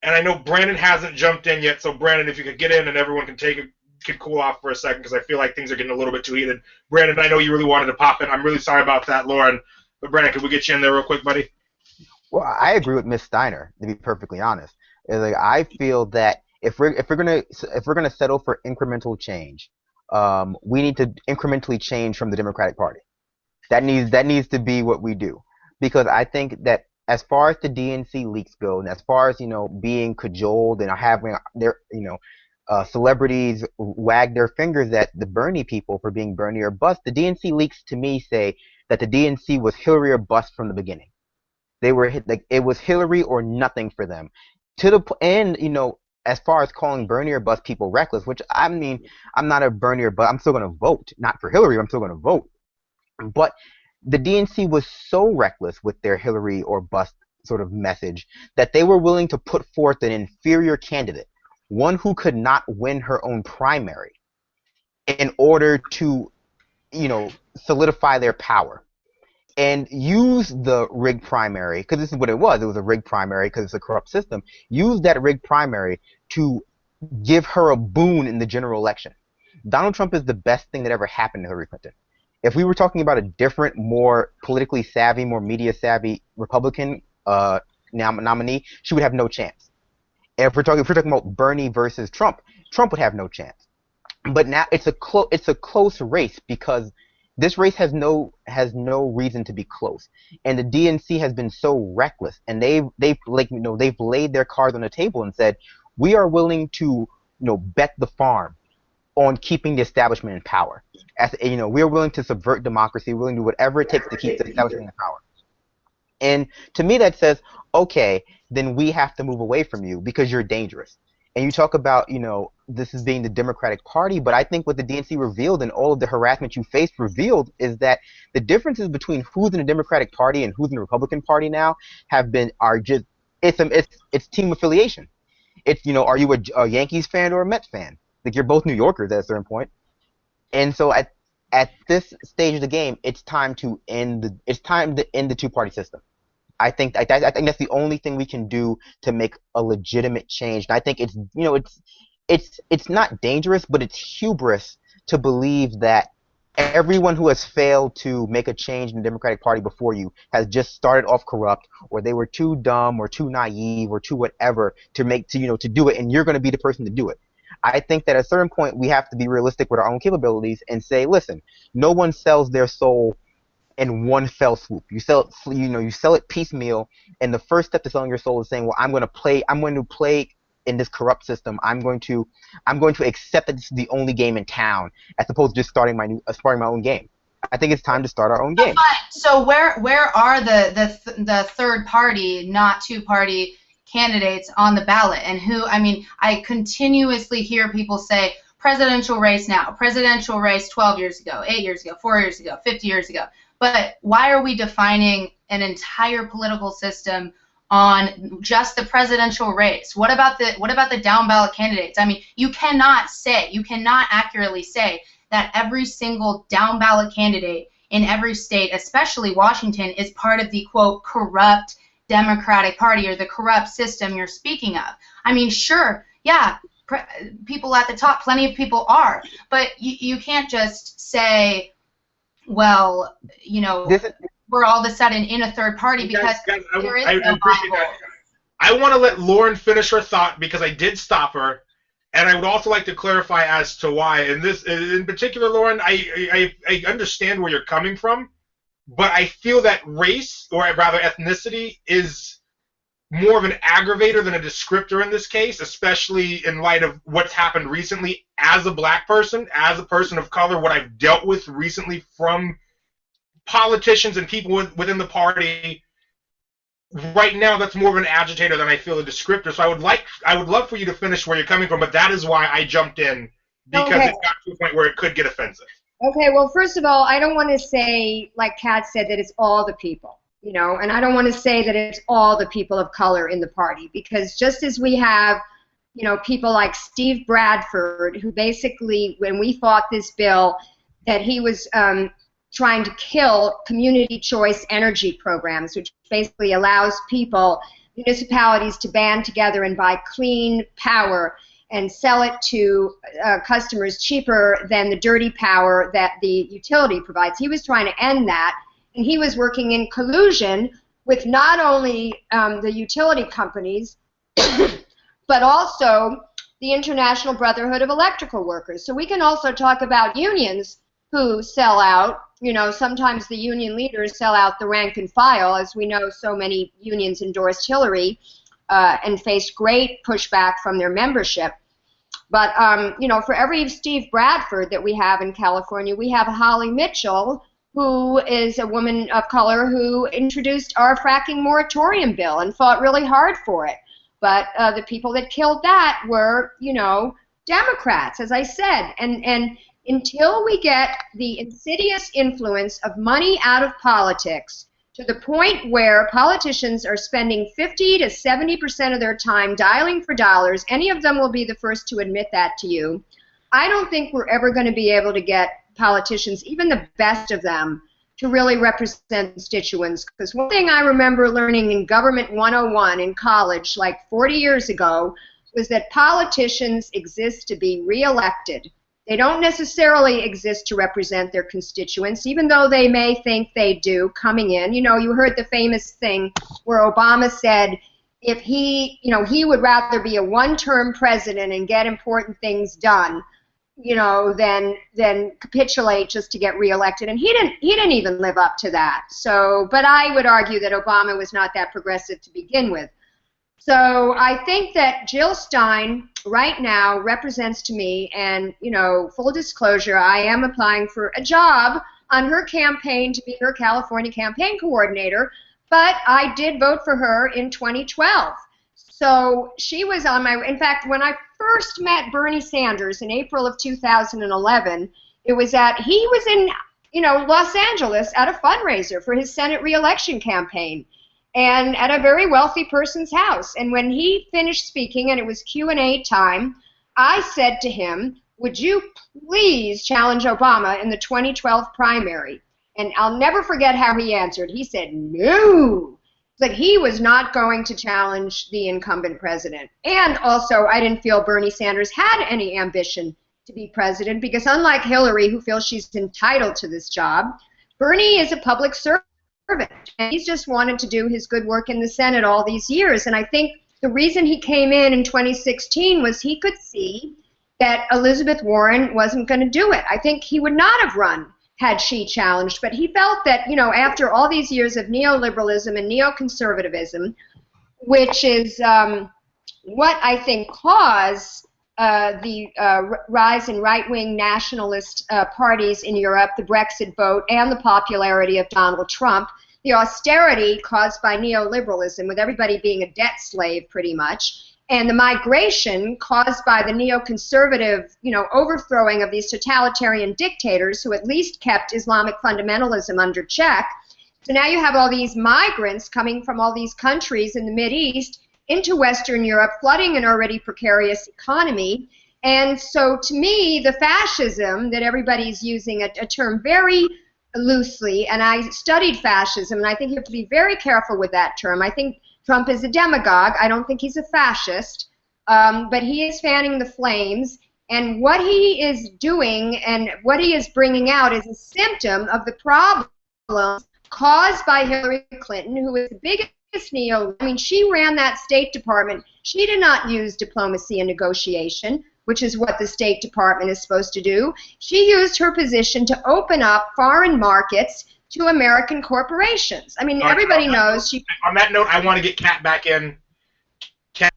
And I know Brandon hasn't jumped in yet, so Brandon, if you could get in and everyone could cool off for a second, because I feel like things are getting a little bit too heated. Brandon, I know you really wanted to pop in. I'm really sorry about that, Lauren. But Brandon, could we get you in there real quick, buddy? Well, I agree with Miss Steiner, to be perfectly honest. I feel that if we're gonna settle for incremental change, we need to incrementally change from the Democratic Party. That needs to be what we do, because I think that as far as the DNC leaks go, and as far as being cajoled and having their celebrities wag their fingers at the Bernie people for being Bernie or bust. The DNC leaks to me say that the DNC was Hillary or bust from the beginning. They were like it was Hillary or nothing for them. To the end, you know, as far as calling Bernie or bust people reckless, which I mean, I'm not a Bernie or bust. I'm still going to vote, not for Hillary. I'm still going to vote. But the DNC was so reckless with their Hillary or bust sort of message that they were willing to put forth an inferior candidate, one who could not win her own primary, in order to, you know, solidify their power and use the rigged primary, because this is what it was. It was a rigged primary because it's a corrupt system. Use that rigged primary to give her a boon in the general election. Donald Trump is the best thing that ever happened to Hillary Clinton. If we were talking about a different, more politically savvy, more media savvy Republican nominee, she would have no chance. And if we're talking about Bernie versus Trump, Trump would have no chance. But now it's a close race because this race has no reason to be close, and the DNC has been so reckless, and they've laid their cards on the table and said, we are willing to bet the farm on keeping the establishment in power. As we're willing to subvert democracy, willing to do whatever it takes to keep the establishment in power. And to me, that says, okay, then we have to move away from you because you're dangerous. And you talk about, this is being the Democratic Party, but I think what the DNC revealed and all of the harassment you faced revealed is that the differences between who's in the Democratic Party and who's in the Republican Party now it's team affiliation. It's, are you a Yankees fan or a Mets fan? Like, you're both New Yorkers at a certain point. And so at this stage of the game, it's time to end the two-party system. I think that's the only thing we can do to make a legitimate change. And I think it's not dangerous, but it's hubris to believe that everyone who has failed to make a change in the Democratic Party before you has just started off corrupt, or they were too dumb or too naive or too whatever to do it, and you're going to be the person to do it. I think that at a certain point we have to be realistic with our own capabilities and say, listen, no one sells their soul in one fell swoop. You sell it piecemeal, and the first step to selling your soul is saying, well, I'm going to play in this corrupt system. I'm going to accept that this is the only game in town, as opposed to just starting my own game. I think it's time to start our own game. So where are the third party, not two party candidates on the ballot? And who? I mean, I continuously hear people say presidential race now, presidential race 12 years ago, 8 years ago, 4 years ago, 50 years ago. But why are we defining an entire political system on just the presidential race? What about the down ballot candidates? I mean, you cannot accurately say that every single down ballot candidate in every state, especially Washington, is part of the quote corrupt Democratic Party or the corrupt system you're speaking of. I mean, sure, yeah, people at the top, plenty of people are, but you can't just say, well, we're all of a sudden in a third party because there is no appreciate that. I want to let Lauren finish her thought because I did stop her, and I would also like to clarify as to why. And this, in particular, Lauren, I understand where you're coming from, but I feel that race, or rather ethnicity, is more of an aggravator than a descriptor in this case, especially in light of what's happened recently as a black person, as a person of color, what I've dealt with recently from politicians and people within the party. Right now, that's more of an agitator than I feel a descriptor. So I would love for you to finish where you're coming from, but that is why I jumped in, because it got to a point where it could get offensive. Okay, well, first of all, I don't want to say, like Kat said, that it's all the people. And I don't want to say that it's all the people of color in the party, because just as we have, people like Steve Bradford, who basically, when we fought this bill, that he was trying to kill community choice energy programs, which basically allows municipalities to band together and buy clean power and sell it to customers cheaper than the dirty power that the utility provides. He was trying to end that. And he was working in collusion with not only the utility companies, but also the International Brotherhood of Electrical Workers. So we can also talk about unions who sell out. Sometimes the union leaders sell out the rank and file. As we know, so many unions endorsed Hillary and faced great pushback from their membership. But, you know, for every Steve Bradford that we have in California, we have Holly Mitchell, who is a woman of color who introduced our fracking moratorium bill and fought really hard for it. But the people that killed that were, you know, Democrats, as I said. And until we get the insidious influence of money out of politics to the point where politicians are spending 50 to 70% of their time dialing for dollars, any of them will be the first to admit that to you, I don't think we're ever going to be able to get politicians, even the best of them, to really represent constituents. Because one thing I remember learning in Government 101 in college like 40 years ago was that politicians exist to be reelected. They don't necessarily exist to represent their constituents, even though they may think they do coming in. You know, you heard the famous thing where Obama said if he, you know, he would rather be a one-term president and get important things done, you know, than capitulate just to get reelected. And he didn't even live up to that. So, but I would argue that Obama was not that progressive to begin with. So I think that Jill Stein right now represents to me, and, you know, full disclosure, I am applying for a job on her campaign to be her California campaign coordinator, but I did vote for her in 2012. So she was on my, in fact, when I first met Bernie Sanders in April of 2011, he was in, you know, Los Angeles at a fundraiser for his Senate re-election campaign, and at a very wealthy person's house. And when he finished speaking and it was Q&A time, I said to him, would you please challenge Obama in the 2012 primary? And I'll never forget how he answered. He said, no. Like he was not going to challenge the incumbent president. And also, I didn't feel Bernie Sanders had any ambition to be president, because unlike Hillary, who feels she's entitled to this job, Bernie is a public servant. And he's just wanted to do his good work in the Senate all these years. And I think the reason he came in 2016 was he could see that Elizabeth Warren wasn't going to do it. I think he would not have run had she challenged, but he felt that, you know, after all these years of neoliberalism and neoconservatism, which is what I think caused the rise in right-wing nationalist parties in Europe, the Brexit vote, and the popularity of Donald Trump, the austerity caused by neoliberalism, with everybody being a debt slave pretty much, and the migration caused by the neoconservative, you know, overthrowing of these totalitarian dictators who at least kept Islamic fundamentalism under check. So now you have all these migrants coming from all these countries in the Mideast into Western Europe, flooding an already precarious economy. And so to me, the fascism that everybody's using, a term very loosely, and I studied fascism, and I think you have to be very careful with that term. I think Trump is a demagogue. I don't think he's a fascist, but he is fanning the flames, and what he is doing and what he is bringing out is a symptom of the problems caused by Hillary Clinton, who is the biggest I mean, she ran that State Department. She did not use diplomacy and negotiation, which is what the State Department is supposed to do. She used her position to open up foreign markets to American corporations. I mean, everybody knows she... On that note, I want to get Kat back in. Kat,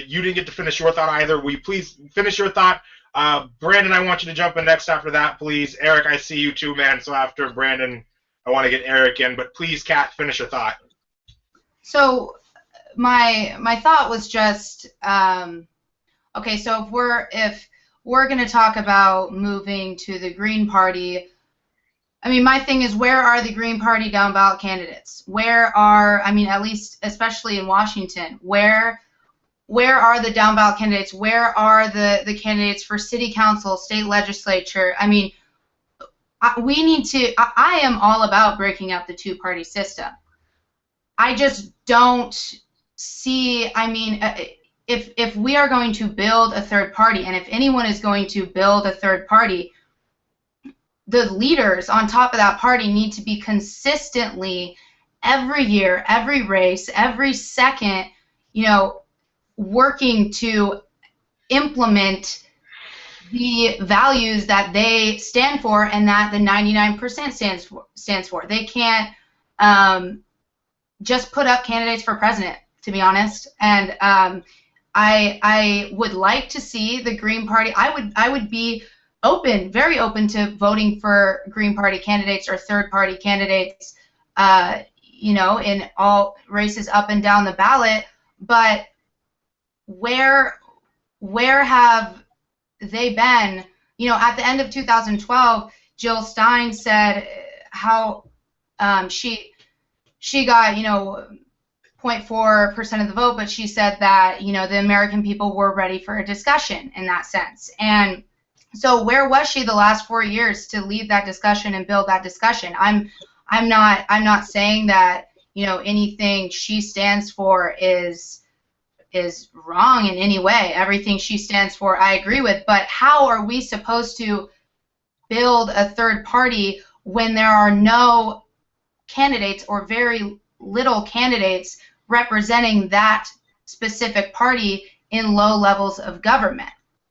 you didn't get to finish your thought either. Will you please finish your thought? Brandon, I want you to jump in next after that, please. Eric, I see you too, man. So after Brandon, I want to get Eric in. But please, Kat, finish your thought. So my thought was just, okay, so if we're going to talk about moving to the Green Party, I mean, my thing is, where are the Green Party down ballot candidates? Where are, I mean, at least especially in Washington, where are the down ballot candidates? Where are the candidates for city council, state legislature? I mean, we need to, I am all about breaking up the two-party system. I just don't see, I mean, if we are going to build a third party, and if anyone is going to build a third party, the leaders on top of that party need to be consistently, every year, every race, every second, you know, working to implement the values that they stand for and that the 99% stands for. They can't just put up candidates for president, to be honest. And I would like to see the Green Party. I would be open, very open to voting for Green Party candidates or third party candidates, you know, in all races up and down the ballot. But where have they been? You know, at the end of 2012, Jill Stein said how she got, you know, 0.4% of the vote, but she said that, you know, the American people were ready for a discussion in that sense. And so where was she the last 4 years to lead that discussion and build that discussion? I'm not saying that, you know, anything she stands for is wrong in any way. Everything she stands for I agree with, but how are we supposed to build a third party when there are no candidates or very little candidates representing that specific party in low levels of government?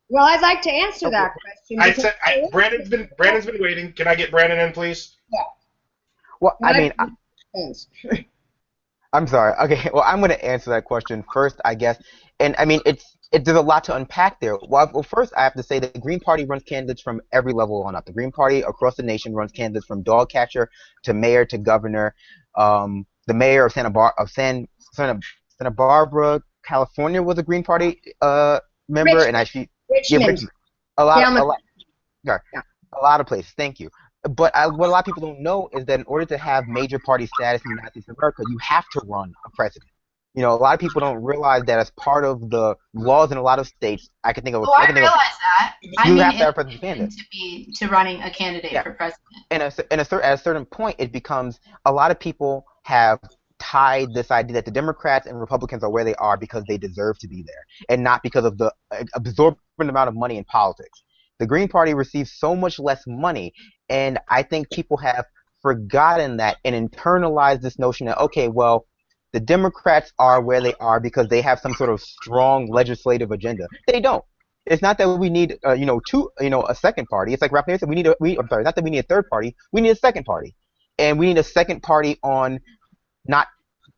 Well, I'd like to answer that question. Brandon's been waiting. Can I get Brandon in, please? Yeah. Well, I mean, I'm sorry. Okay, well, I'm going to answer that question first, I guess. And I mean, there's a lot to unpack there. Well, first, I have to say that the Green Party runs candidates from every level on up. The Green Party across the nation runs candidates from dog catcher to mayor to governor. The mayor of Santa Barbara, California, was a Green Party member, and actually, Richmond. A lot of places. Thank you. But what a lot of people don't know is that in order to have major party status in the United States of America, you have to run a president. You know, a lot of people don't realize that as part of the laws in a lot of states, I can think of. Oh, I realize that. I mean, have to have a president candidate to running a candidate for president. And at a certain point, it becomes a lot of people have tied this idea that the Democrats and Republicans are where they are because they deserve to be there, and not because of the absorbent amount of money in politics. The Green Party receives so much less money, and I think people have forgotten that and internalized this notion that, okay, well, the Democrats are where they are because they have some sort of strong legislative agenda. They don't. It's not that we need, a second party. It's like Raphael said, not that we need a third party. We need a second party, and we need a second party on not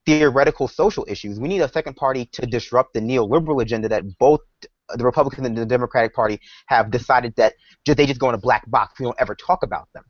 theoretical social issues. We need a second party to disrupt the neoliberal agenda that both the Republicans and the Democratic Party have decided that they just go in a black box. We don't ever talk about them.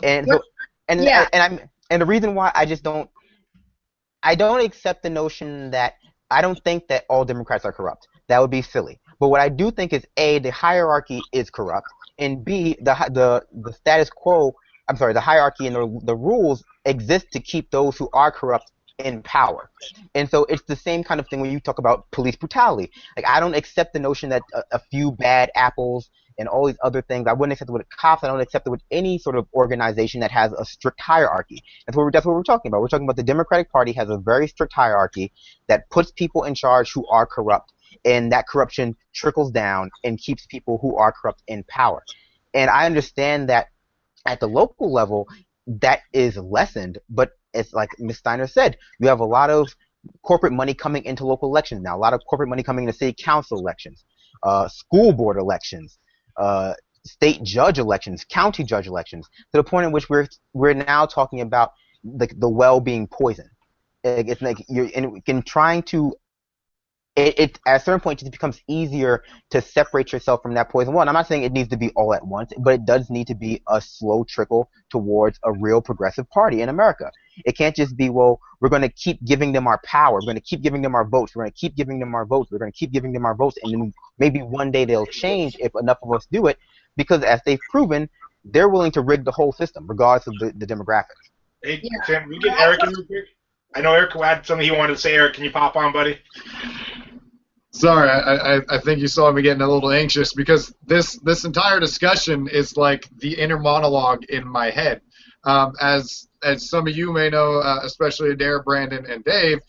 And the reason why I don't accept the notion that I don't think that all Democrats are corrupt. That would be silly. But what I do think is A, the hierarchy is corrupt, and B, the status quo. I'm sorry, the hierarchy and the rules exist to keep those who are corrupt in power. And so it's the same kind of thing when you talk about police brutality. Like, I don't accept the notion that a few bad apples and all these other things, I wouldn't accept it with cops. I don't accept it with any sort of organization that has a strict hierarchy. That's what we're talking about. We're talking about the Democratic Party has a very strict hierarchy that puts people in charge who are corrupt, and that corruption trickles down and keeps people who are corrupt in power. And I understand that at the local level, that is lessened, but it's like Ms. Steiner said, you have a lot of corporate money coming into local elections now, a lot of corporate money coming into city council elections, school board elections, state judge elections, county judge elections, to the point in which we're now talking about the well being poisoned. It's like it at a certain point it becomes easier to separate yourself from that poison. Well, and I'm not saying it needs to be all at once, but it does need to be a slow trickle towards a real progressive party in America. It can't just be, well, we're going to keep giving them our power, we're going to keep giving them our votes, we're going to keep giving them our votes, we're going to keep giving them our votes, and then maybe one day they'll change if enough of us do it, because as they've proven, they're willing to rig the whole system, regardless of the demographics. Hey, Tim, we get Eric in real quick? I know Eric had something he wanted to say. Eric, can you pop on, buddy? Sorry, I think you saw me getting a little anxious because this entire discussion is like the inner monologue in my head. As some of you may know, especially Adair, Brandon, and Dave,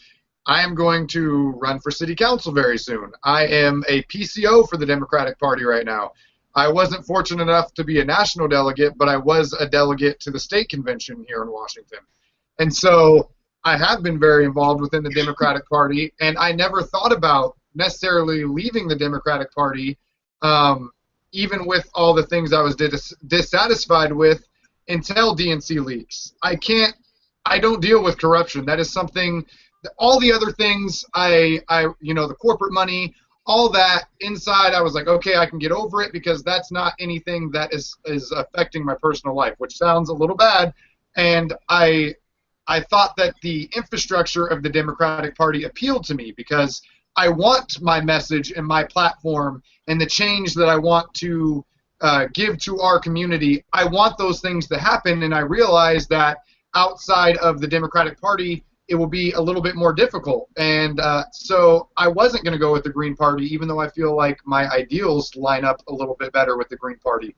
I am going to run for city council very soon. I am a PCO for the Democratic Party right now. I wasn't fortunate enough to be a national delegate, but I was a delegate to the state convention here in Washington. And so I have been very involved within the Democratic Party, and I never thought about necessarily leaving the Democratic Party, even with all the things I was dissatisfied with, until DNC leaks. I don't deal with corruption. That is something, all the other things, the corporate money, all that inside, I was like, okay, I can get over it because that's not anything that is affecting my personal life, which sounds a little bad. And I thought that the infrastructure of the Democratic Party appealed to me because I want my message and my platform and the change that I want to give to our community. I want those things to happen, and I realized that outside of the Democratic Party, it will be a little bit more difficult. And so I wasn't going to go with the Green Party, even though I feel like my ideals line up a little bit better with the Green Party.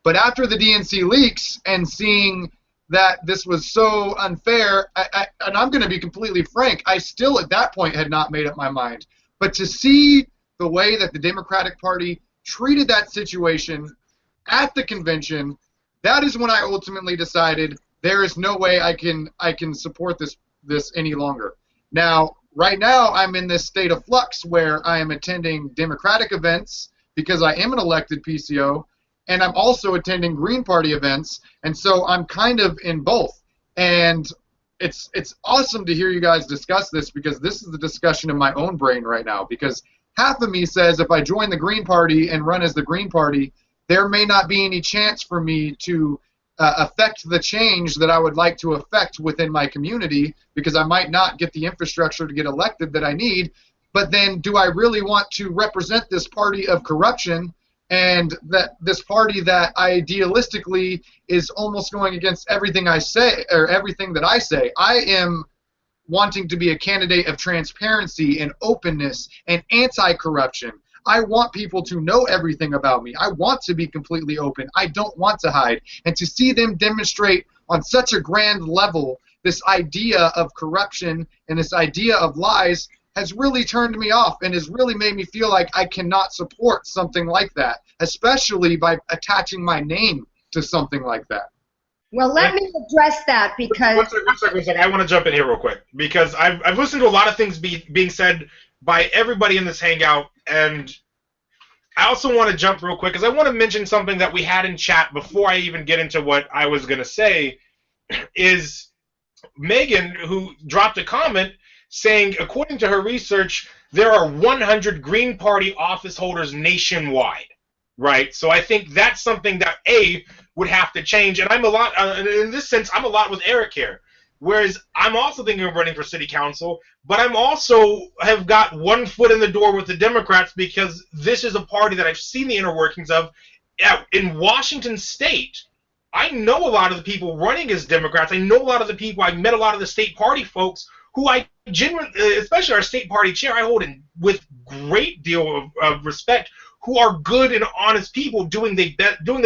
But after the DNC leaks and seeing that this was so unfair, and I'm going to be completely frank, I still at that point had not made up my mind. But to see the way that the Democratic Party treated that situation at the convention, that is when I ultimately decided there is no way I can support this any longer. Now, right now, I'm in this state of flux where I am attending Democratic events because I am an elected PCO, and I'm also attending Green Party events, and so I'm kind of in both. And it's awesome to hear you guys discuss this because this is the discussion in my own brain right now, because half of me says if I join the Green Party and run as the Green Party, there may not be any chance for me to affect the change that I would like to affect within my community because I might not get the infrastructure to get elected that I need. But then do I really want to represent this party of corruption and that this party that idealistically is almost going against everything I say or everything that I say? I am wanting to be a candidate of transparency and openness and anti-corruption. I want people to know everything about me. I want to be completely open. I don't want to hide. And to see them demonstrate on such a grand level this idea of corruption and this idea of lies has really turned me off and has really made me feel like I cannot support something like that, especially by attaching my name to something like that. Well, let me address that because... One second. I want to jump in here real quick because I've listened to a lot of things being said by everybody in this hangout, and I also want to jump real quick because I want to mention something that we had in chat before I even get into what I was going to say, is Megan, who dropped a comment saying, according to her research, there are 100 Green Party office holders nationwide, right? So I think that's something that, A, would have to change, and I'm a lot, in this sense, I'm a lot with Eric here. Whereas I'm also thinking of running for city council, but I'm also have got one foot in the door with the Democrats because this is a party that I've seen the inner workings of. In Washington State, I know a lot of the people running as Democrats. I know a lot of the people. I've met a lot of the state party folks who I genuinely, especially our state party chair, I hold in with great deal of respect, who are good and honest people doing the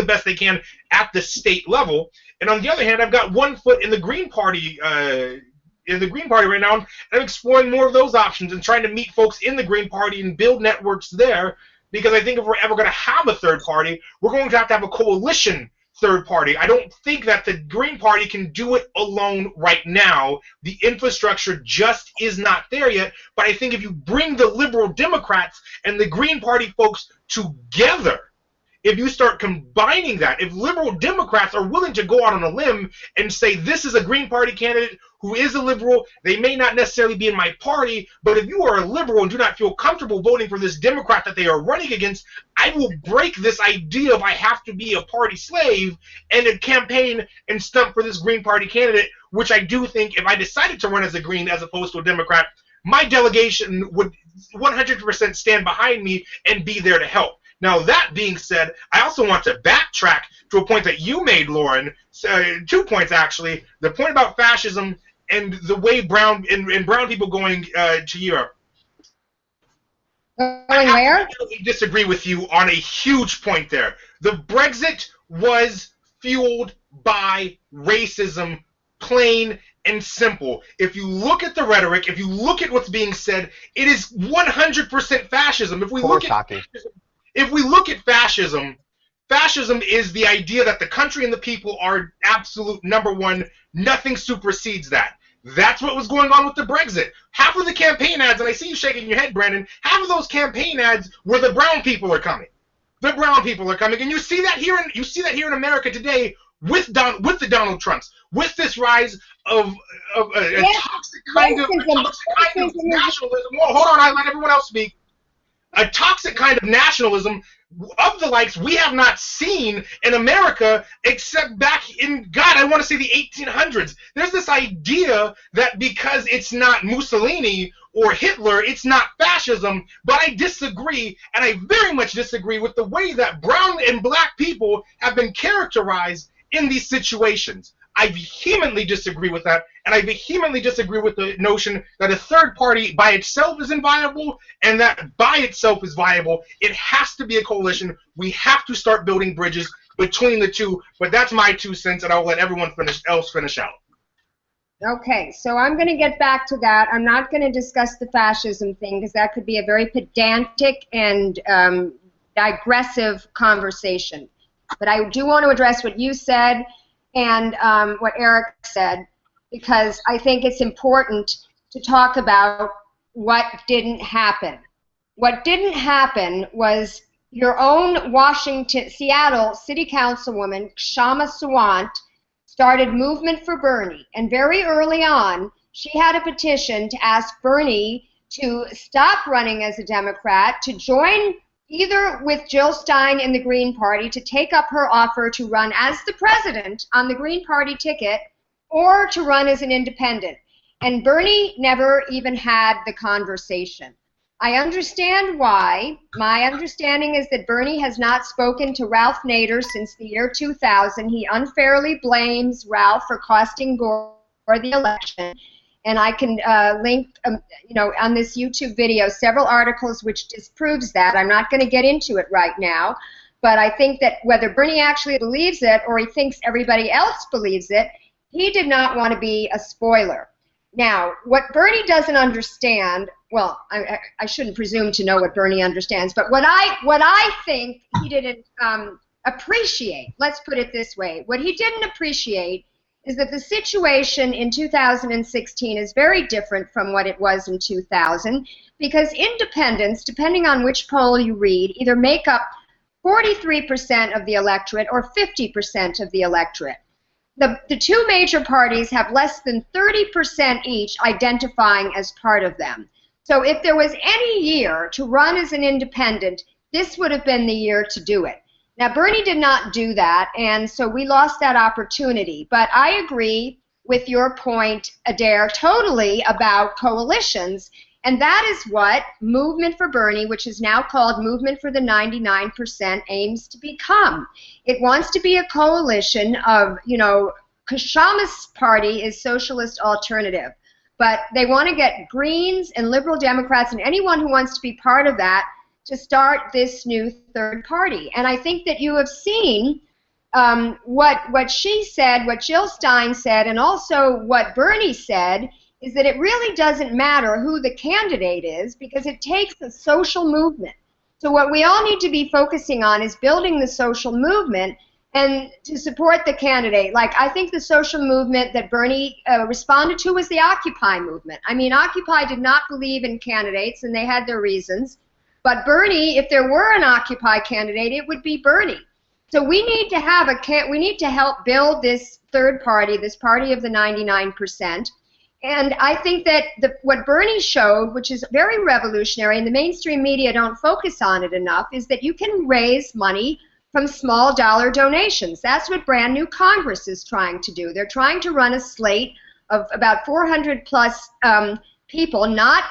best they can at the state level. And on the other hand, I've got one foot in the Green Party right now, and I'm exploring more of those options and trying to meet folks in the Green Party and build networks there, because I think if we're ever going to have a third party, we're going to have a coalition third party. I don't think that the Green Party can do it alone right now. The infrastructure just is not there yet, but I think if you bring the liberal Democrats and the Green Party folks together, if you start combining that, if liberal Democrats are willing to go out on a limb and say this is a Green Party candidate who is a liberal, they may not necessarily be in my party, but if you are a liberal and do not feel comfortable voting for this Democrat that they are running against, I will break this idea of I have to be a party slave and campaign and stump for this Green Party candidate, which I do think if I decided to run as a Green as opposed to a Democrat, my delegation would 100% stand behind me and be there to help. Now, that being said, I also want to backtrack to a point that you made, Lauren. 2 points, actually. The point about fascism and the way brown people going to Europe. Going where? I disagree with you on a huge point there. The Brexit was fueled by racism, plain and simple. If you look at the rhetoric, if you look at what's being said, it is 100% fascism. If we look at fascism, fascism is the idea that the country and the people are absolute number one. Nothing supersedes that. That's what was going on with the Brexit. Half of the campaign ads, and I see you shaking your head, Brandon, half of those campaign ads were the brown people are coming. The brown people are coming, and you see that here in America today with the Donald Trumps, with this rise of a toxic kind of nationalism. Well, hold on, I let everyone else speak. a toxic kind of nationalism of the likes we have not seen in America except back in, God, I want to say the 1800s. There's this idea that because it's not Mussolini or Hitler, it's not fascism, but I disagree, and I very much disagree with the way that brown and black people have been characterized in these situations. I vehemently disagree with that, and I vehemently disagree with the notion that a third party by itself isn't viable, and that by itself is viable. It has to be a coalition. We have to start building bridges between the two, but that's my 2 cents, and I'll let everyone else finish out. Okay, so I'm going to get back to that. I'm not going to discuss the fascism thing because that could be a very pedantic and digressive conversation. But I do want to address what you said and what Eric said, because I think it's important to talk about what didn't happen. What didn't happen was your own Seattle City Councilwoman, Kshama Sawant, started Movement for Bernie, and very early on, she had a petition to ask Bernie to stop running as a Democrat, to join either with Jill Stein in the Green Party, to take up her offer to run as the president on the Green Party ticket, or to run as an independent. And Bernie never even had the conversation. I understand why. My understanding is that Bernie has not spoken to Ralph Nader since the year 2000. He unfairly blames Ralph for costing Gore the election. And I can link, on this YouTube video, several articles which disproves that. I'm not going to get into it right now. But I think that whether Bernie actually believes it or he thinks everybody else believes it, he did not want to be a spoiler. Now, what Bernie doesn't understand, well, I shouldn't presume to know what Bernie understands, but what I think he didn't appreciate, let's put it this way, what he didn't appreciate is that the situation in 2016 is very different from what it was in 2000, because independents, depending on which poll you read, either make up 43% of the electorate or 50% of the electorate. The two major parties have less than 30% each identifying as part of them. So if there was any year to run as an independent, this would have been the year to do it. Now, Bernie did not do that, and so we lost that opportunity. But I agree with your point, Adair, totally about coalitions, and that is what Movement for Bernie, which is now called Movement for the 99%, aims to become. It wants to be a coalition of, Kshama's party is Socialist Alternative, but they want to get Greens and Liberal Democrats and anyone who wants to be part of that to start this new third party. And I think that you have seen what she said, what Jill Stein said, and also what Bernie said, is that it really doesn't matter who the candidate is because it takes a social movement. So what we all need to be focusing on is building the social movement and to support the candidate. Like, I think the social movement that Bernie responded to was the Occupy movement. I mean, Occupy did not believe in candidates, and they had their reasons. But Bernie, if there were an Occupy candidate, it would be Bernie. So we need to have we need to help build this third party, this party of the 99%. And I think that what Bernie showed, which is very revolutionary, and the mainstream media don't focus on it enough, is that you can raise money from small dollar donations. That's what Brand New Congress is trying to do. They're trying to run a slate of about 400 plus people, not,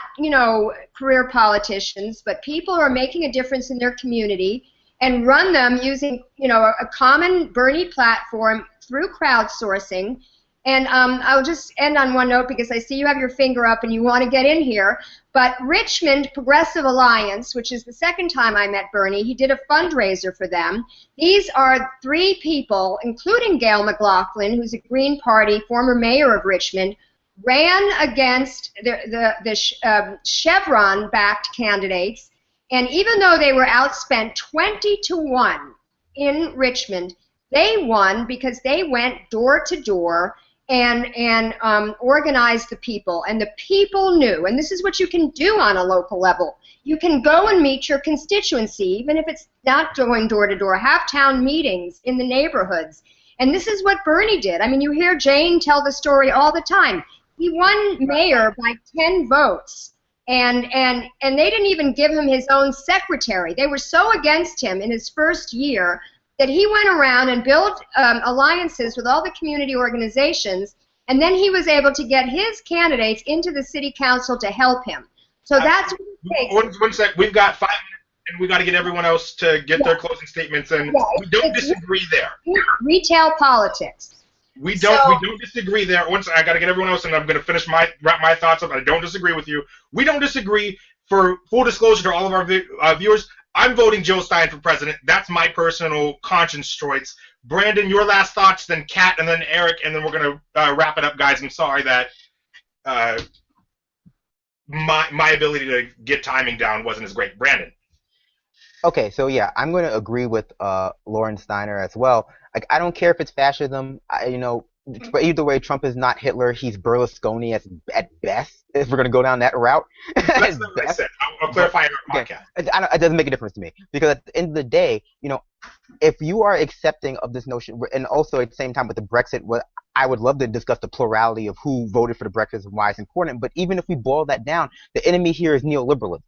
career politicians, but people who are making a difference in their community, and run them using, a common Bernie platform through crowdsourcing. And I'll just end on one note because I see you have your finger up and you want to get in here. But Richmond Progressive Alliance, which is the second time I met Bernie, he did a fundraiser for them. These are 3 people, including Gail McLaughlin, who's a Green Party, former mayor of Richmond, ran against the Chevron-backed candidates. And even though they were outspent 20-1 in Richmond, they won because they went door to door and organized the people, and the people knew, and this is what you can do on a local level. You can go and meet your constituency, even if it's not going door to door, have town meetings in the neighborhoods, and this is what Bernie did. I mean, you hear Jane tell the story all the time. He won mayor by 10 votes, and they didn't even give him his own secretary. They were so against him in his first year that he went around and built alliances with all the community organizations, and then he was able to get his candidates into the city council to help him. So that's what it takes. One sec. We've got 5 minutes, and we got to get everyone else to get their closing statements, and we don't disagree there. Retail politics. We don't disagree there. Once I got to get everyone else, and I'm going to finish wrap my thoughts up. I don't disagree with you. We don't disagree. For full disclosure to all of our viewers, I'm voting Joe Stein for president. That's my personal conscience choice. Brandon, your last thoughts, then Kat, and then Eric, and then we're going to wrap it up, guys. I'm sorry that my ability to get timing down wasn't as great. Brandon. Okay, so yeah, I'm going to agree with Lauren Steiner as well. Like, I don't care if it's fascism. But either way, Trump is not Hitler. He's Berlusconi at best, if we're going to go down that route. That's not what I said. I'll clarify in our podcast. It doesn't make a difference to me. Because at the end of the day, if you are accepting of this notion, and also at the same time with the Brexit, I would love to discuss the plurality of who voted for the Brexit and why it's important. But even if we boil that down, the enemy here is neoliberalism.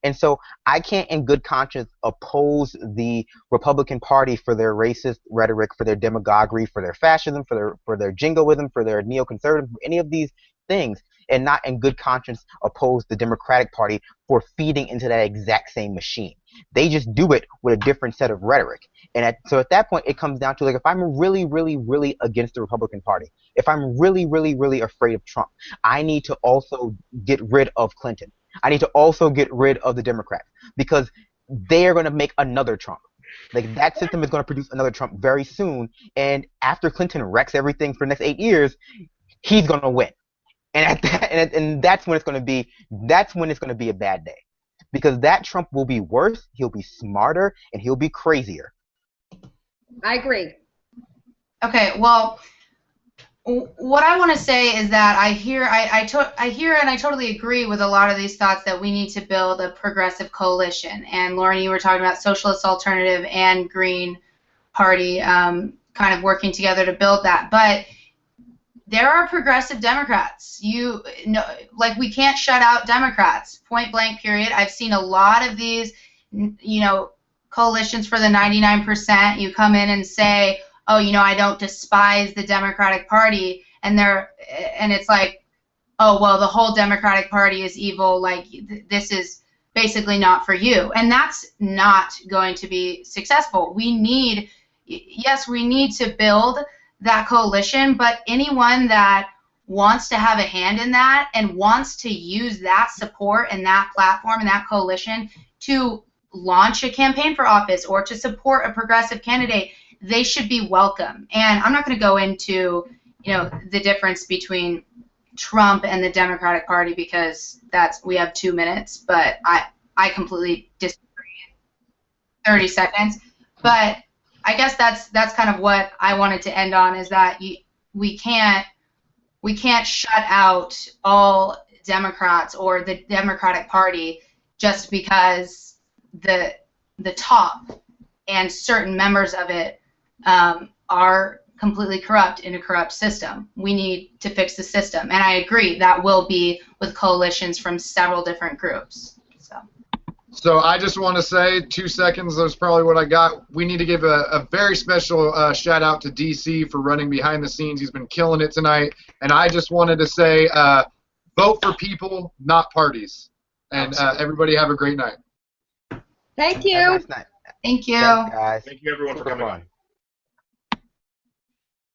And so I can't in good conscience oppose the Republican Party for their racist rhetoric, for their demagoguery, for their fascism, for their jingoism, for their neoconservatism, any of these things, and not in good conscience oppose the Democratic Party for feeding into that exact same machine. They just do it with a different set of rhetoric. And so at that point, it comes down to, like, if I'm really, really, really against the Republican Party, if I'm really, really, really afraid of Trump, I need to also get rid of Clinton. I need to also get rid of the Democrats, because they are going to make another Trump. Like, that system is going to produce another Trump very soon. And after Clinton wrecks everything for the next 8 years, he's going to win. And that's when it's going to be. That's when it's going to be a bad day, because that Trump will be worse. He'll be smarter, and he'll be crazier. I agree. Okay. Well, what I want to say is that I hear and I totally agree with a lot of these thoughts that we need to build a progressive coalition. And Lauren, you were talking about Socialist Alternative and Green Party kind of working together to build that. But there are progressive Democrats. We can't shut out Democrats. Point blank. Period. I've seen a lot of these, coalitions for the 99%. You come in and say, oh, I don't despise the Democratic Party, and it's like, oh, well, the whole Democratic Party is evil, like, this is basically not for you. And that's not going to be successful. We need to build that coalition, but anyone that wants to have a hand in that and wants to use that support and that platform and that coalition to launch a campaign for office or to support a progressive candidate, they should be welcome. And I'm not going to go into, the difference between Trump and the Democratic Party, because we have 2 minutes, but I completely disagree in 30 seconds. But I guess that's kind of what I wanted to end on, is that we can't shut out all Democrats or the Democratic Party just because the top and certain members of it are completely corrupt in a corrupt system. We need to fix the system. And I agree, that will be with coalitions from several different groups. So I just want to say, 2 seconds, that's probably what I got. We need to give a very special shout out to DC for running behind the scenes. He's been killing it tonight. And I just wanted to say, vote for people, not parties. And everybody have a great night. Thank you. Have a nice night. Thank you. Thanks, guys. Thank you, everyone, for coming on.